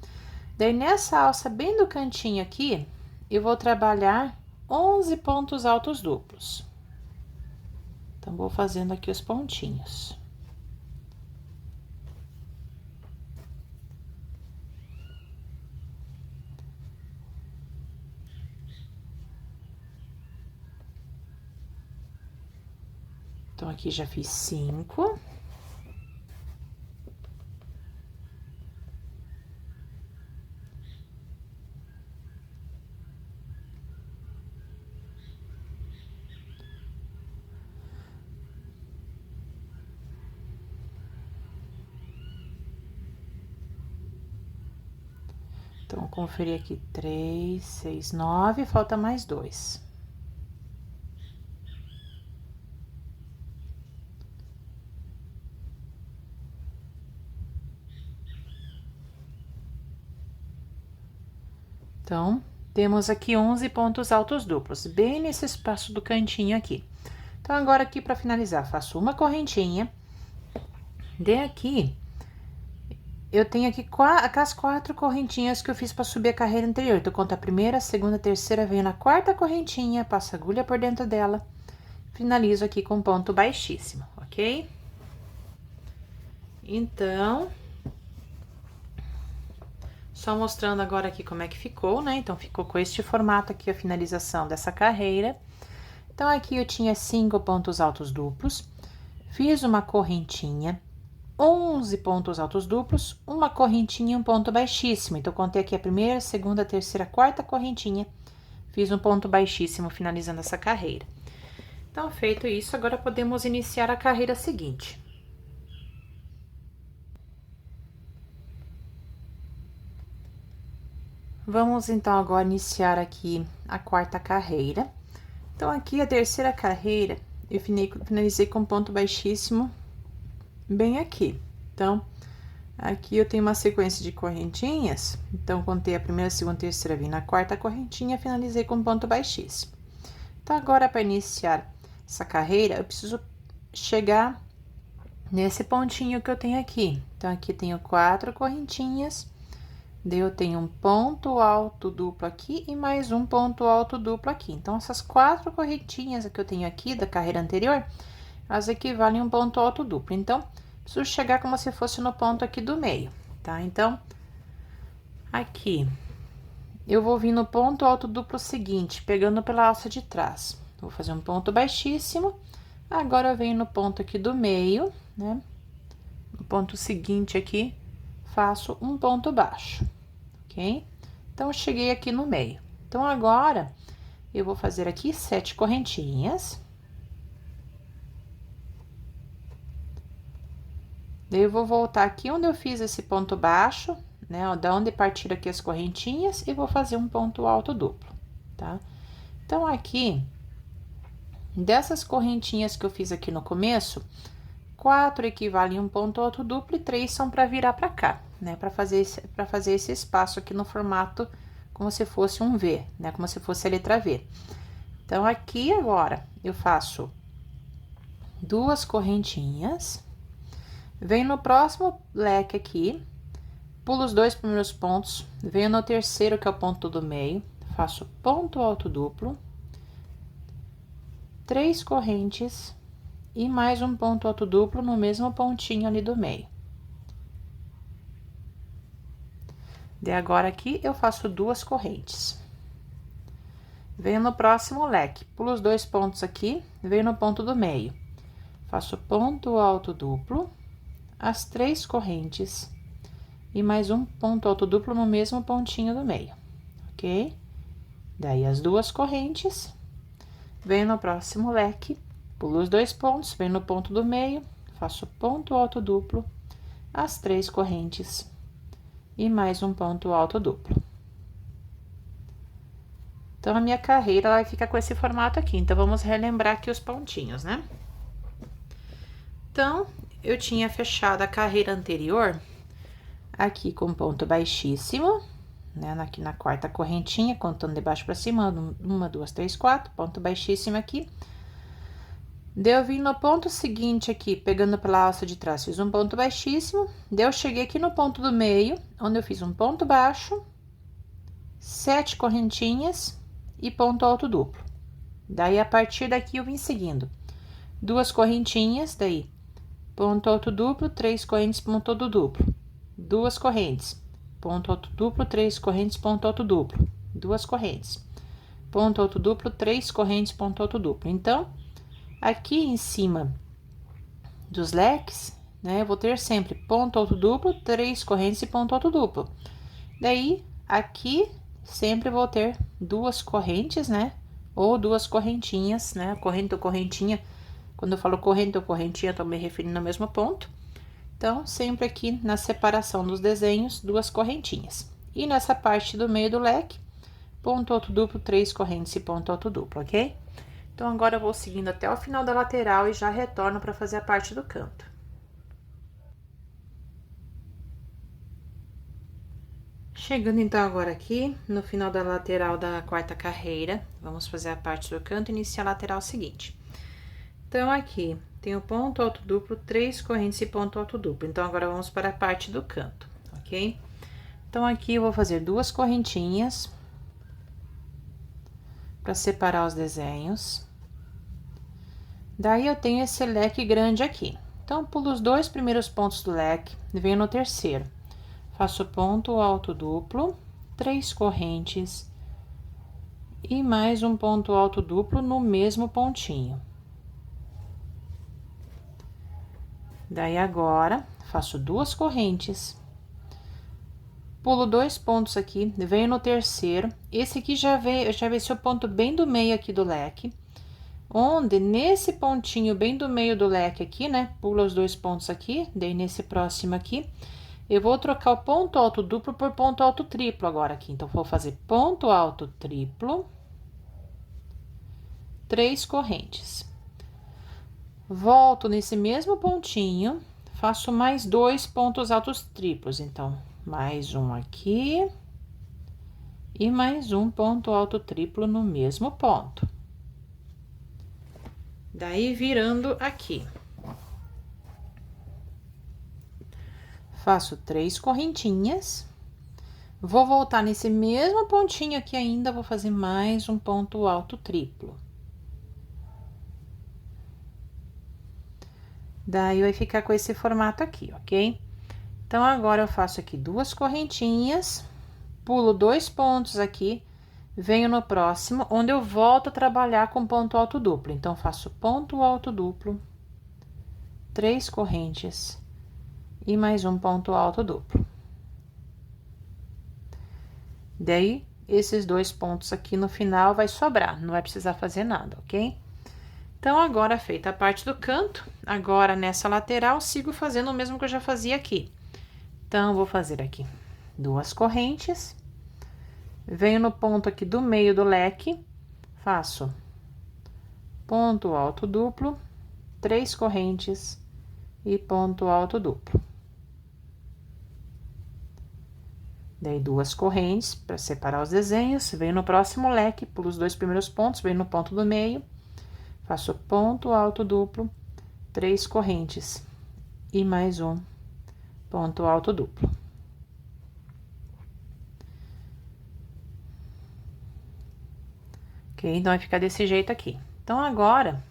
A: Daí, nessa alça bem do cantinho aqui, eu vou trabalhar 11 pontos altos duplos. Então, vou fazendo aqui os pontinhos. Então, aqui já fiz 5. Então, conferir aqui 3, 6, 9, falta mais 2. Então, temos aqui 11 pontos altos duplos, bem nesse espaço do cantinho aqui. Então, agora aqui para finalizar, faço uma correntinha. Aqui, eu tenho aqui as 4 correntinhas que eu fiz para subir a carreira anterior. Então, conto a primeira, a segunda, a terceira, venho na 4ª correntinha, passo a agulha por dentro dela, finalizo aqui com ponto baixíssimo, ok? Então, só mostrando agora aqui como é que ficou, né? Então, ficou com este formato aqui a finalização dessa carreira. Então, aqui eu tinha 5 pontos altos duplos, fiz uma correntinha, 11 pontos altos duplos, uma correntinha e um ponto baixíssimo. Então, contei aqui a primeira, segunda, terceira, 4ª correntinha, fiz um ponto baixíssimo finalizando essa carreira. Então, feito isso, agora podemos iniciar a carreira seguinte. Vamos, então, agora iniciar aqui a 4ª carreira. Então, aqui a 3ª carreira, eu finalizei com ponto baixíssimo bem aqui. Então, aqui eu tenho uma sequência de correntinhas. Então, contei a primeira, segunda, terceira, vim na 4ª correntinha, finalizei com ponto baixíssimo. Então, agora, para iniciar essa carreira, eu preciso chegar nesse pontinho que eu tenho aqui. Então, aqui tenho 4 correntinhas. Daí, eu tenho um ponto alto duplo aqui e mais um ponto alto duplo aqui. Então, essas 4 correntinhas que eu tenho aqui da carreira anterior, elas equivalem a um ponto alto duplo. Então, preciso chegar como se fosse no ponto aqui do meio, tá? Então, aqui, eu vou vir no ponto alto duplo seguinte, pegando pela alça de trás. Vou fazer um ponto baixíssimo. Agora, eu venho no ponto aqui do meio, né? No ponto seguinte aqui, faço um ponto baixo, ok? Então, eu cheguei aqui no meio. Então, agora, eu vou fazer aqui 7 correntinhas. Daí, eu vou voltar aqui onde eu fiz esse ponto baixo, né? Da onde partiram aqui as correntinhas, e vou fazer um ponto alto duplo, tá? Então, aqui, dessas correntinhas que eu fiz aqui no começo, 4 equivalem a um ponto alto duplo e 3 são para virar para cá, né? Para fazer esse espaço aqui no formato como se fosse um V, né? Como se fosse a letra V. Então, aqui agora, eu faço 2 correntinhas, venho no próximo leque aqui, pulo os 2 primeiros pontos, venho no terceiro, que é o ponto do meio, faço ponto alto duplo, 3 correntes e mais um ponto alto duplo no mesmo pontinho ali do meio. Daí, agora aqui, eu faço 2 correntes. Venho no próximo leque, pulo os 2 pontos aqui, venho no ponto do meio. Faço ponto alto duplo, as 3 correntes e mais um ponto alto duplo no mesmo pontinho do meio, ok? Daí, as 2 correntes, venho no próximo leque, pulo os 2 pontos, venho no ponto do meio, faço ponto alto duplo, as 3 correntes e mais um ponto alto duplo. Então, a minha carreira vai ficar com esse formato aqui. Então, vamos relembrar aqui os pontinhos, né? Então, eu tinha fechado a carreira anterior aqui com ponto baixíssimo, né? Aqui na 4ª correntinha, contando de baixo para cima, 1, 2, 3, 4, ponto baixíssimo aqui. Daí, eu vim no ponto seguinte aqui, pegando pela alça de trás, fiz um ponto baixíssimo. Daí, eu cheguei aqui no ponto do meio, onde eu fiz um ponto baixo, 7 correntinhas e ponto alto duplo. Daí, a partir daqui, eu vim seguindo 2 correntinhas, daí, ponto alto duplo, 3 correntes, ponto alto duplo, 2 correntes, ponto alto duplo, 3 correntes, ponto alto duplo, 2 correntes, ponto alto duplo, 3 correntes, ponto alto duplo. Então, aqui em cima dos leques, né, eu vou ter sempre ponto alto duplo, 3 correntes e ponto alto duplo. Daí, aqui, sempre vou ter 2 correntes, né, ou 2 correntinhas, né, corrente ou correntinha. Quando eu falo corrente ou correntinha, eu tô me referindo ao mesmo ponto. Então, sempre aqui na separação dos desenhos, 2 correntinhas. E nessa parte do meio do leque, ponto alto duplo, 3 correntes e ponto alto duplo, ok? Então, agora eu vou seguindo até o final da lateral e já retorno para fazer a parte do canto. Chegando então agora aqui, no final da lateral da quarta carreira, vamos fazer a parte do canto e iniciar a lateral seguinte. Então, aqui, tem o ponto alto duplo, 3 correntes e ponto alto duplo. Então, agora vamos para a parte do canto, ok? Então, aqui eu vou fazer 2 correntinhas para separar os desenhos. Daí, eu tenho esse leque grande aqui. Então, pulo os 2 primeiros pontos do leque, venho no terceiro. Faço ponto alto duplo, 3 correntes e mais um ponto alto duplo no mesmo pontinho. Daí, agora, faço 2 correntes, pulo 2 pontos aqui, venho no terceiro. Esse aqui já vai ser o ponto bem do meio aqui do leque, onde nesse pontinho bem do meio do leque aqui, né, pulo os 2 pontos aqui, daí nesse próximo aqui, eu vou trocar o ponto alto duplo por ponto alto triplo agora aqui. Então, vou fazer ponto alto triplo, 3 correntes. Volto nesse mesmo pontinho, faço mais 2 pontos altos triplos. Então, mais um aqui e mais um ponto alto triplo no mesmo ponto. Daí, virando aqui. Faço 3 correntinhas, vou voltar nesse mesmo pontinho aqui ainda, vou fazer mais um ponto alto triplo. Daí, vai ficar com esse formato aqui, ok? Então, agora eu faço aqui 2 correntinhas, pulo 2 pontos aqui, venho no próximo, onde eu volto a trabalhar com ponto alto duplo. Então, faço ponto alto duplo, 3 correntes e mais um ponto alto duplo. Daí, esses 2 pontos aqui no final vai sobrar, não vai precisar fazer nada, ok? Então, agora feita a parte do canto, agora nessa lateral, sigo fazendo o mesmo que eu já fazia aqui. Então, vou fazer aqui 2 correntes, venho no ponto aqui do meio do leque, faço ponto alto duplo, 3 correntes e ponto alto duplo. Daí, 2 correntes para separar os desenhos, venho no próximo leque, pulo os 2 primeiros pontos, venho no ponto do meio, faço ponto alto duplo, 3 correntes e mais um ponto alto duplo. Ok? Então, vai ficar desse jeito aqui. Então, agora,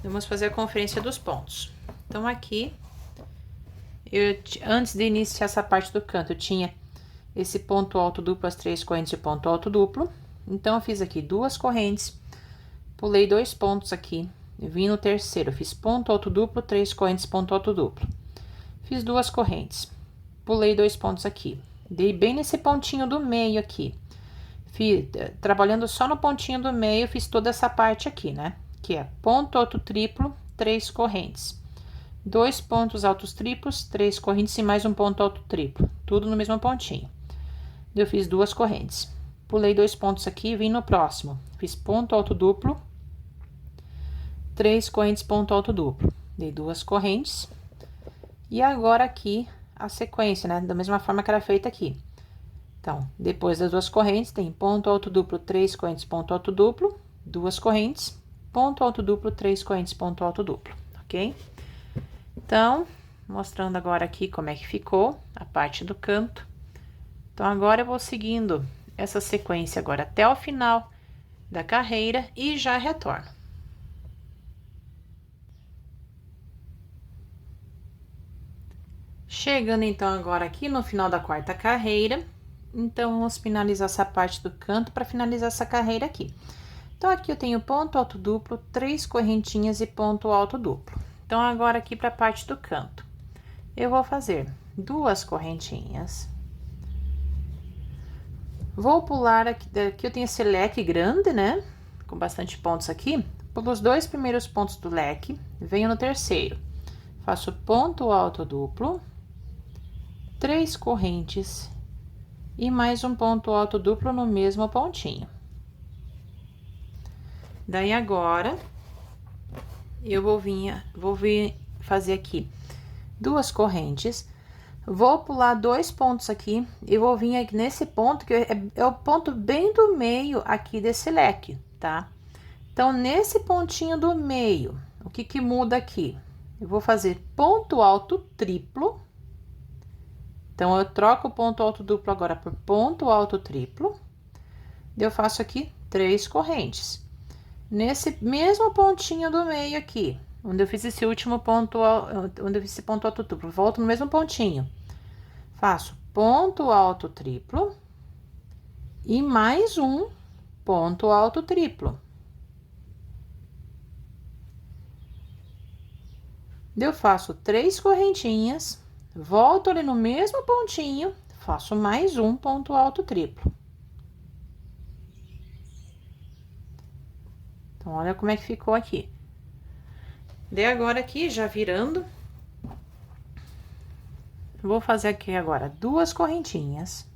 A: vamos fazer a conferência dos pontos. Então, aqui, antes de iniciar essa parte do canto, eu tinha esse ponto alto duplo, as 3 correntes de ponto alto duplo. Então, eu fiz aqui 2 correntes, pulei 2 pontos aqui, vim no terceiro, fiz ponto alto duplo, 3 correntes, ponto alto duplo. Fiz 2 correntes, pulei 2 pontos aqui, dei bem nesse pontinho do meio aqui. Trabalhando só no pontinho do meio, fiz toda essa parte aqui, né? Que é ponto alto triplo, 3 correntes. 2 pontos altos triplos, 3 correntes e mais um ponto alto triplo. Tudo no mesmo pontinho. Eu fiz 2 correntes. Pulei 2 pontos aqui e vim no próximo. Fiz ponto alto duplo, 3 correntes, ponto alto duplo. Dei 2 correntes. E agora aqui, a sequência, né? Da mesma forma que era feita aqui. Então, depois das 2 correntes, tem ponto alto duplo, 3 correntes, ponto alto duplo, 2 correntes, ponto alto duplo, 3 correntes, ponto alto duplo, ok? Então, mostrando agora aqui como é que ficou a parte do canto. Então, agora eu vou seguindo essa sequência agora até o final da carreira e já retorno. Chegando então agora aqui no final da quarta carreira, então vamos finalizar essa parte do canto para finalizar essa carreira aqui. Então, aqui eu tenho ponto alto duplo, 3 correntinhas e ponto alto duplo. Então, agora aqui para a parte do canto, eu vou fazer 2 correntinhas. Vou pular aqui eu tenho esse leque grande, né? Com bastante pontos aqui. Pulo os 2 primeiros pontos do leque, venho no terceiro. Faço ponto alto duplo, 3 correntes e mais um ponto alto duplo no mesmo pontinho. Daí, agora, eu vou vir fazer aqui 2 correntes, vou pular 2 pontos aqui e vou vir aqui nesse ponto, que é o ponto bem do meio aqui desse leque, tá? Então, nesse pontinho do meio, o que que muda aqui? Eu vou fazer ponto alto triplo. Então, eu troco o ponto alto duplo agora por ponto alto triplo. Eu faço aqui 3 correntes. Nesse mesmo pontinho do meio aqui, onde eu fiz esse último ponto, onde eu fiz esse ponto alto duplo, volto no mesmo pontinho. Faço ponto alto triplo e mais um ponto alto triplo. Eu faço 3 correntinhas, volto ali no mesmo pontinho, faço mais um ponto alto triplo. Então, olha como é que ficou aqui. Daí, agora aqui, já virando, vou fazer aqui agora 2 correntinhas.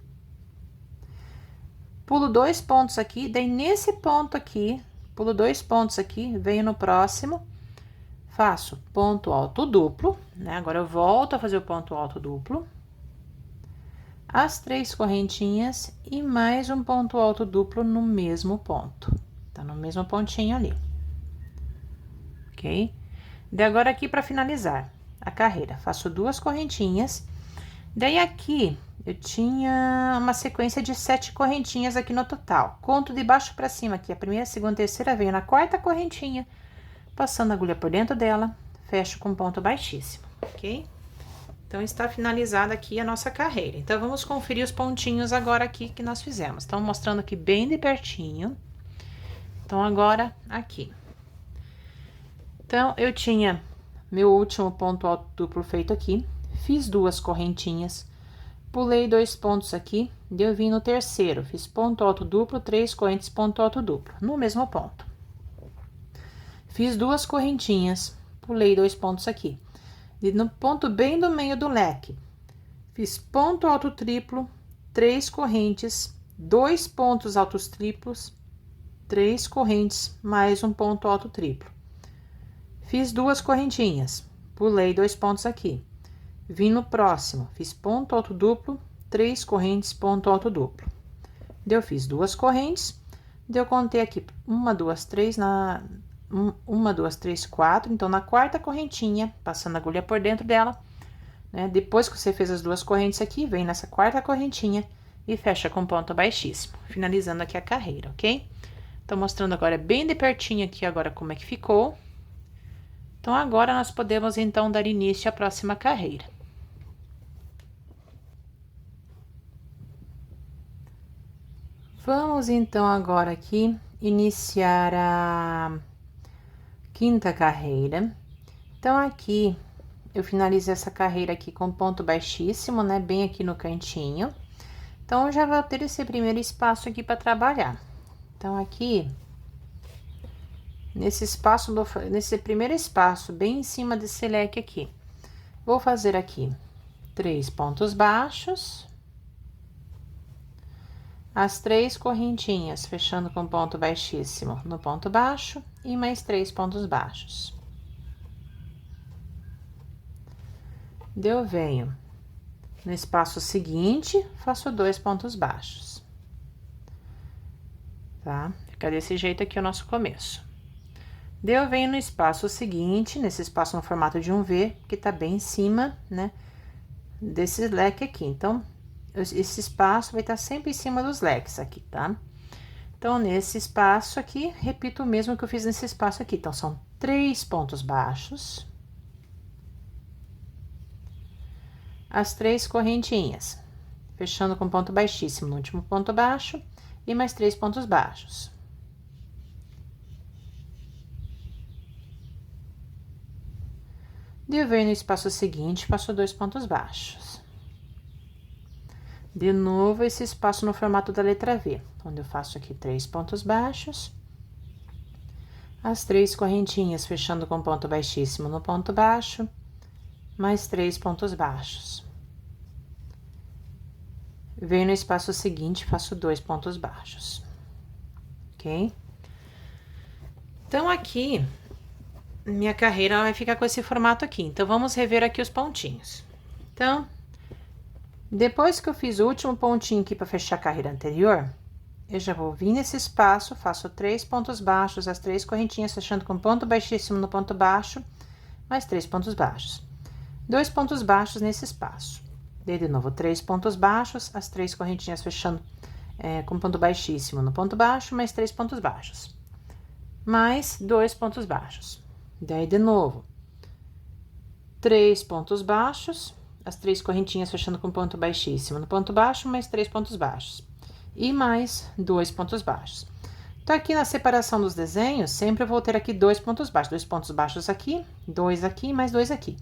A: Pulo 2 pontos aqui, daí nesse ponto aqui, pulo 2 pontos aqui, venho no próximo, faço ponto alto duplo, né? Agora, eu volto a fazer o ponto alto duplo. As 3 correntinhas e mais um ponto alto duplo no mesmo ponto. Tá no mesmo pontinho ali. Ok? Daí, agora aqui, para finalizar a carreira, faço 2 correntinhas. Daí, aqui, eu tinha uma sequência de 7 correntinhas aqui no total. Conto de baixo para cima aqui, a primeira, segunda, terceira, venho na 4ª correntinha, passando a agulha por dentro dela, fecho com ponto baixíssimo, ok? Então, está finalizada aqui a nossa carreira. Então, vamos conferir os pontinhos agora aqui que nós fizemos. Então, mostrando aqui bem de pertinho. Então, agora, aqui. Então, eu tinha meu último ponto alto duplo feito aqui, fiz 2 correntinhas, pulei 2 pontos aqui, daí eu vim no terceiro, fiz ponto alto duplo, 3 correntes, ponto alto duplo, no mesmo ponto. Fiz 2 correntinhas, pulei 2 pontos aqui, e no ponto bem do meio do leque, fiz ponto alto triplo, 3 correntes, 2 pontos altos triplos, 3 correntes, mais um ponto alto triplo. Fiz 2 correntinhas, pulei 2 pontos aqui, vim no próximo, fiz ponto alto duplo, 3 correntes, ponto alto duplo. Daí, eu fiz 2 correntes, daí eu contei aqui 1, 2, 3, 1, 2, 3, 4. Então, na 4ª correntinha, passando a agulha por dentro dela, né? Depois que você fez as 2 correntes aqui, vem nessa 4ª correntinha e fecha com ponto baixíssimo, finalizando aqui a carreira, ok? Tô mostrando agora bem de pertinho aqui agora como é que ficou. Então, agora nós podemos, então, dar início à próxima carreira. Vamos, então, agora aqui, iniciar a 5ª carreira. Então, aqui, eu finalizo essa carreira aqui com ponto baixíssimo, né? Bem aqui no cantinho. Então, eu já vou ter esse primeiro espaço aqui para trabalhar. Então, aqui, nesse espaço, nesse primeiro espaço, bem em cima desse leque aqui, vou fazer aqui 3 pontos baixos, as 3 correntinhas, fechando com ponto baixíssimo no ponto baixo e mais 3 pontos baixos. Daí, eu venho no espaço seguinte, faço 2 pontos baixos, tá? Fica desse jeito aqui o nosso começo. Daí, eu venho no espaço seguinte, nesse espaço no formato de um V, que tá bem em cima, né, desse leque aqui. Então, esse espaço vai estar sempre em cima dos leques aqui, tá? Então, nesse espaço aqui, repito o mesmo que eu fiz nesse espaço aqui. Então, são 3 pontos baixos, as 3 correntinhas, fechando com ponto baixíssimo no último ponto baixo e mais 3 pontos baixos. De venho no espaço seguinte, faço 2 pontos baixos. De novo, esse espaço no formato da letra V, onde eu faço aqui 3 pontos baixos, as 3 correntinhas, fechando com ponto baixíssimo no ponto baixo, mais 3 pontos baixos. venho no espaço seguinte, faço 2 pontos baixos, ok? Então, aqui, minha carreira vai ficar com esse formato aqui. Então, vamos rever aqui os pontinhos. Então, depois que eu fiz o último pontinho aqui para fechar a carreira anterior, eu já vou vir nesse espaço, faço 3 pontos baixos, as 3 correntinhas fechando com ponto baixíssimo no ponto baixo, mais 3 pontos baixos. 2 pontos baixos nesse espaço. Dei de novo 3 pontos baixos, as 3 correntinhas fechando com ponto baixíssimo no ponto baixo, mais 3 pontos baixos. Mais 2 pontos baixos. Daí, de novo, 3 pontos baixos, as 3 correntinhas fechando com ponto baixíssimo no ponto baixo, mais 3 pontos baixos. E mais 2 pontos baixos. Então, aqui na separação dos desenhos, sempre eu vou ter aqui 2 pontos baixos. 2 pontos baixos aqui, 2 aqui, mais 2 aqui.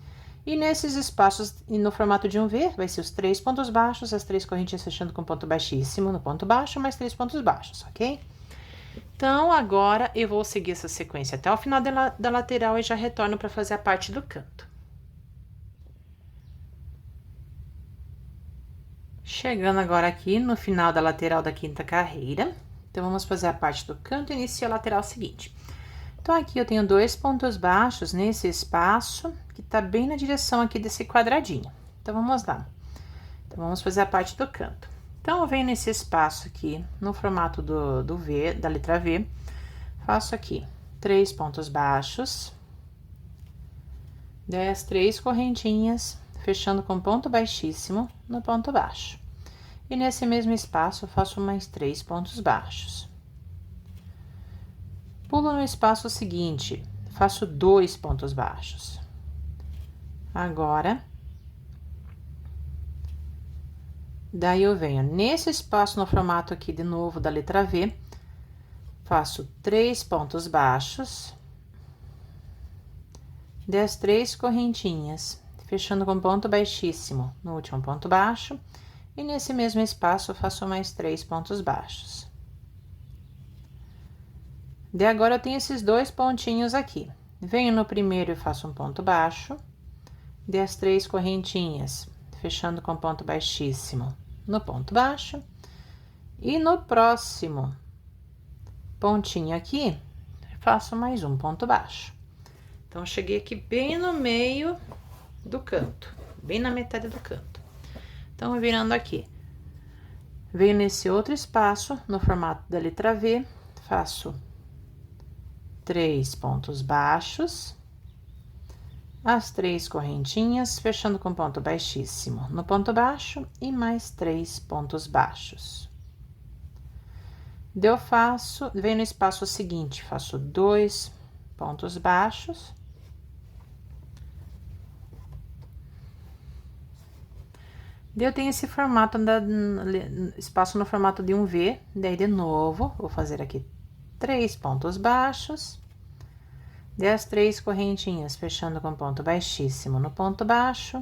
A: E nesses espaços, no formato de um V, vai ser os 3 pontos baixos, as 3 correntinhas fechando com ponto baixíssimo no ponto baixo, mais 3 pontos baixos, ok? Então, agora eu vou seguir essa sequência até o final da lateral e já retorno para fazer a parte do canto. Chegando agora aqui no final da lateral da quinta carreira, então, vamos fazer a parte do canto e iniciar a lateral seguinte. Então, aqui eu tenho 2 pontos baixos nesse espaço, que tá bem na direção aqui desse quadradinho. Então, vamos lá. Então, vamos fazer a parte do canto. Então, eu venho nesse espaço aqui, no formato do V, da letra V, faço aqui 3 pontos baixos, 10, 3 correntinhas, fechando com ponto baixíssimo no ponto baixo. E nesse mesmo espaço, eu faço mais 3 pontos baixos. Pulo no espaço seguinte, faço 2 pontos baixos. Agora, daí eu venho nesse espaço no formato aqui de novo da letra V, faço 3 pontos baixos, 10, 3 correntinhas, fechando com ponto baixíssimo no último ponto baixo, e nesse mesmo espaço eu faço mais 3 pontos baixos. De agora eu tenho esses 2 pontinhos aqui. Venho no primeiro e faço um ponto baixo, 10, 3 correntinhas, fechando com ponto baixíssimo no ponto baixo, e no próximo pontinho aqui, faço mais um ponto baixo. Então, cheguei aqui bem no meio do canto, bem na metade do canto. Então, virando aqui, venho nesse outro espaço, no formato da letra V, faço 3 pontos baixos, as 3 correntinhas, fechando com ponto baixíssimo no ponto baixo e mais 3 pontos baixos. Venho no espaço seguinte, faço 2 pontos baixos. Eu tenho esse formato, espaço no formato de um V, daí de novo, vou fazer aqui 3 pontos baixos, 10, 3 correntinhas, fechando com ponto baixíssimo no ponto baixo,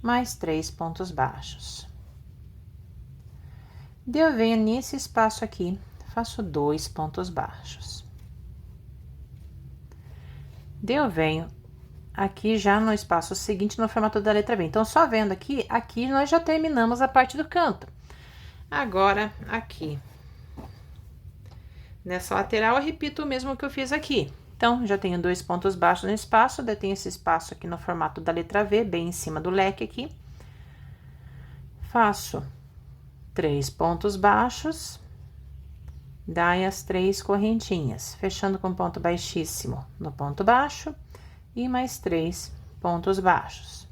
A: mais 3 pontos baixos. Eu venho nesse espaço aqui, faço 2 pontos baixos. Eu venho aqui já no espaço seguinte, no formato da letra B. Então, só vendo aqui, aqui nós já terminamos a parte do canto. Agora, aqui, nessa lateral, eu repito o mesmo que eu fiz aqui. Então, já tenho 2 pontos baixos no espaço, daí tenho esse espaço aqui no formato da letra V, bem em cima do leque aqui. Faço 3 pontos baixos, daí as 3 correntinhas, fechando com ponto baixíssimo no ponto baixo, e mais 3 pontos baixos.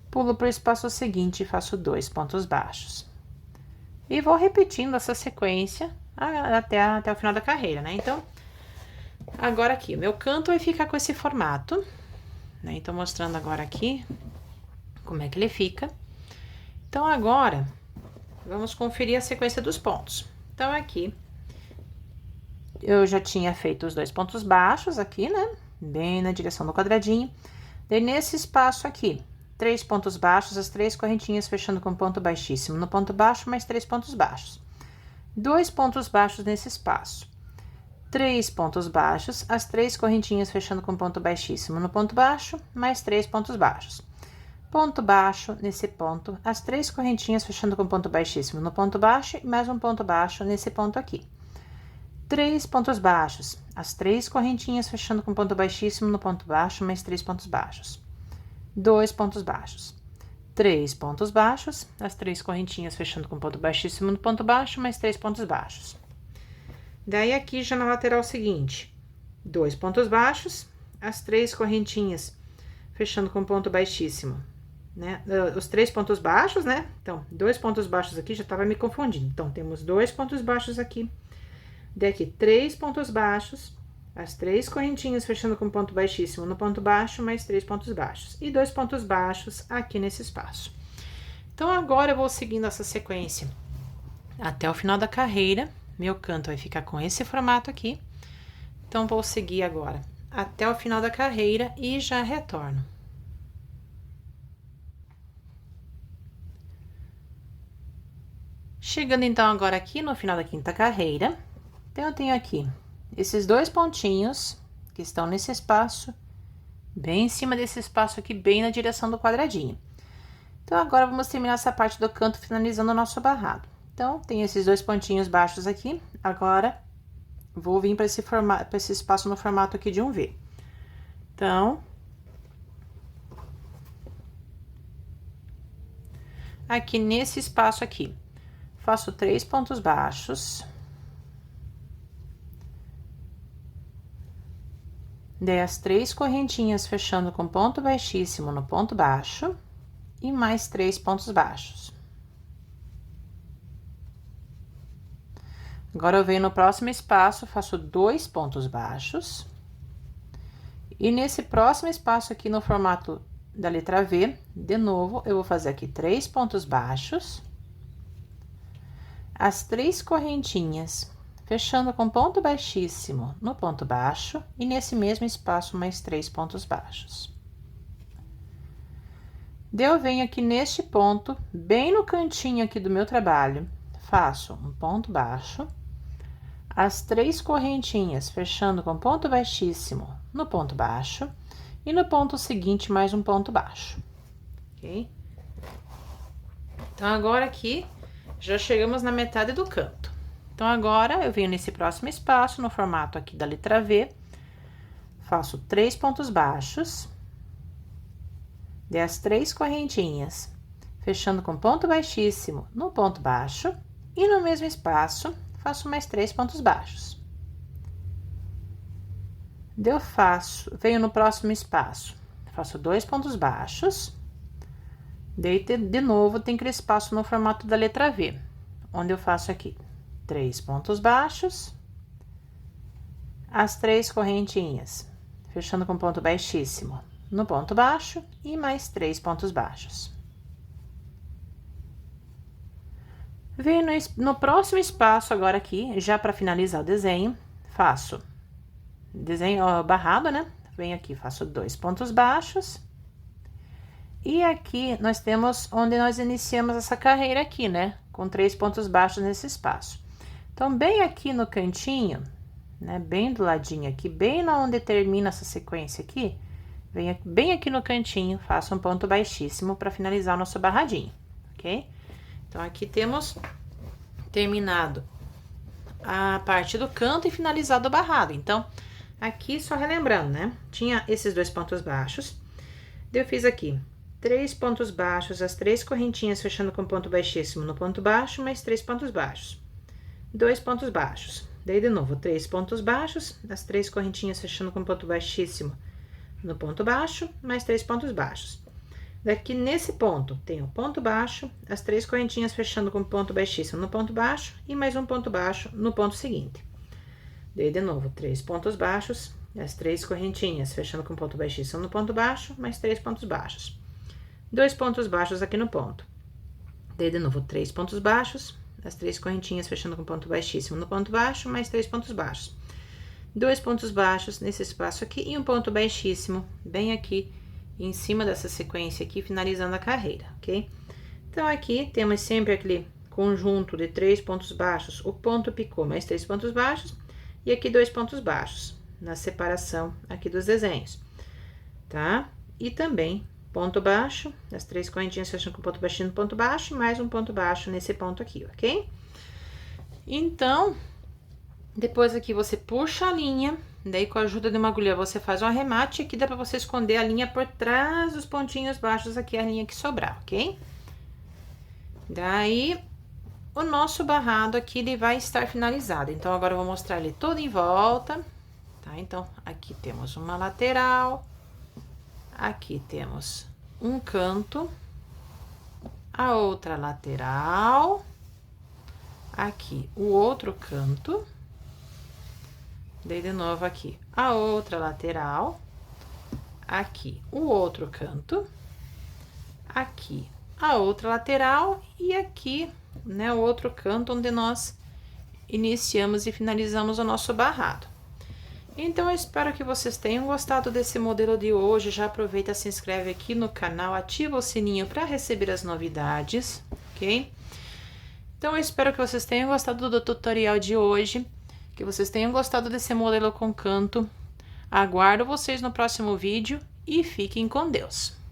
A: Pulo para o espaço seguinte e faço 2 pontos baixos. E vou repetindo essa sequência até o final da carreira, né? Então, agora aqui, o meu canto vai ficar com esse formato, né? Então, mostrando agora aqui como é que ele fica. Então, agora, vamos conferir a sequência dos pontos. Então, aqui, eu já tinha feito os 2 pontos baixos aqui, né? Bem na direção do quadradinho. Daí, nesse espaço aqui, 3 pontos baixos, as 3 correntinhas fechando com ponto baixíssimo no ponto baixo, mais 3 pontos baixos. 2 pontos baixos nesse espaço. 3 pontos baixos, as 3 correntinhas fechando com ponto baixíssimo no ponto baixo, mais 3 pontos baixos. ponto baixo nesse ponto, as 3 correntinhas fechando com ponto baixíssimo no ponto baixo e mais um ponto baixo nesse ponto aqui. 3 pontos baixos, as 3 correntinhas fechando com ponto baixíssimo no ponto baixo, mais 3 pontos baixos. 2 pontos baixos. 3 pontos baixos, as 3 correntinhas fechando com ponto baixíssimo no ponto baixo, mais 3 pontos baixos. Daí, aqui já na lateral seguinte, 2 pontos baixos, as 3 correntinhas fechando com ponto baixíssimo, né? Os 3 pontos baixos, né? Então, 2 pontos baixos aqui, já tava me confundindo. Então, temos 2 pontos baixos aqui. Daqui, 3 pontos baixos, as 3 correntinhas fechando com ponto baixíssimo no ponto baixo, mais 3 pontos baixos. E 2 pontos baixos aqui nesse espaço. Então, agora eu vou seguindo essa sequência até o final da carreira. Meu canto vai ficar com esse formato aqui. Então, vou seguir agora até o final da carreira e já retorno. Chegando, então, agora aqui no final da quinta carreira, então, eu tenho aqui esses 2 pontinhos que estão nesse espaço, bem em cima desse espaço aqui, bem na direção do quadradinho. Então, agora, vamos terminar essa parte do canto, finalizando o nosso barrado. Então, tem esses 2 pontinhos baixos aqui, agora, vou vir para esse formato, para esse espaço no formato aqui de um V. Então, aqui nesse espaço aqui, faço 3 pontos baixos. Dei as 3 correntinhas fechando com ponto baixíssimo no ponto baixo e mais 3 pontos baixos. Agora, eu venho no próximo espaço, faço 2 pontos baixos. E nesse próximo espaço aqui no formato da letra V, de novo, eu vou fazer aqui 3 pontos baixos. As 3 correntinhas, fechando com ponto baixíssimo no ponto baixo. E nesse mesmo espaço, mais 3 pontos baixos. Daí, eu venho aqui neste ponto, bem no cantinho aqui do meu trabalho, faço um ponto baixo. As 3 correntinhas fechando com ponto baixíssimo no ponto baixo e no ponto seguinte mais um ponto baixo, ok? Então, agora aqui já chegamos na metade do canto. Então, agora eu venho nesse próximo espaço, no formato aqui da letra V, faço 3 pontos baixos, dei as 3 correntinhas, fechando com ponto baixíssimo no ponto baixo e no mesmo espaço faço mais 3 pontos baixos. Eu venho no próximo espaço, faço 2 pontos baixos, daí de novo tem aquele espaço no formato da letra V, onde eu faço aqui 3 pontos baixos, as 3 correntinhas, fechando com ponto baixíssimo no ponto baixo e mais 3 pontos baixos. Venho no próximo espaço agora aqui, já para finalizar o desenho, faço desenho barrado, né? Venho aqui, faço 2 pontos baixos. E aqui nós temos onde nós iniciamos essa carreira aqui, né? Com 3 pontos baixos nesse espaço. Então, bem aqui no cantinho, né? Bem do ladinho aqui, bem na onde termina essa sequência aqui, venho bem aqui no cantinho, faço um ponto baixíssimo para finalizar o nosso barradinho, ok? Então, aqui temos terminado a parte do canto e finalizado o barrado. Então, aqui, só relembrando, né? Tinha esses 2 pontos baixos. Daí, eu fiz aqui 3 pontos baixos, as 3 correntinhas fechando com ponto baixíssimo no ponto baixo, mais 3 pontos baixos. 2 pontos baixos. Daí, de novo, 3 pontos baixos, as 3 correntinhas fechando com ponto baixíssimo no ponto baixo, mais 3 pontos baixos. Daqui nesse ponto, tem o ponto baixo, as 3 correntinhas fechando com ponto baixíssimo no ponto baixo e mais um ponto baixo no ponto seguinte. Daí, de novo, 3 pontos baixos, as 3 correntinhas fechando com ponto baixíssimo no ponto baixo, mais 3 pontos baixos. 2 pontos baixos aqui no ponto. Daí, de novo, 3 pontos baixos, as 3 correntinhas fechando com ponto baixíssimo no ponto baixo, mais 3 pontos baixos. 2 pontos baixos nesse espaço aqui e um ponto baixíssimo bem aqui em cima dessa sequência aqui, finalizando a carreira, ok? Então, aqui temos sempre aquele conjunto de 3 pontos baixos, o ponto picô mais 3 pontos baixos, e aqui 2 pontos baixos, na separação aqui dos desenhos, tá? E também ponto baixo, as 3 correntinhas fechando com ponto baixinho no ponto baixo, mais um ponto baixo nesse ponto aqui, ok? Então, depois aqui você puxa a linha, daí com a ajuda de uma agulha você faz um arremate, aqui dá pra você esconder a linha por trás dos pontinhos baixos aqui, a linha que sobrar, ok? Daí, o nosso barrado aqui, ele vai estar finalizado. Então, agora eu vou mostrar ele todo em volta, tá? Então, aqui temos uma lateral, aqui temos um canto, a outra lateral, aqui o outro canto, daí de novo aqui a outra lateral, aqui o outro canto, aqui a outra lateral e aqui, né, o outro canto onde nós iniciamos e finalizamos o nosso barrado. Então, eu espero que vocês tenham gostado desse modelo de hoje. Já aproveita, se inscreve aqui no canal, ativa o sininho para receber as novidades, ok? Então, eu espero que vocês tenham gostado do tutorial de hoje, que vocês tenham gostado desse modelo com canto. Aguardo vocês no próximo vídeo e fiquem com Deus!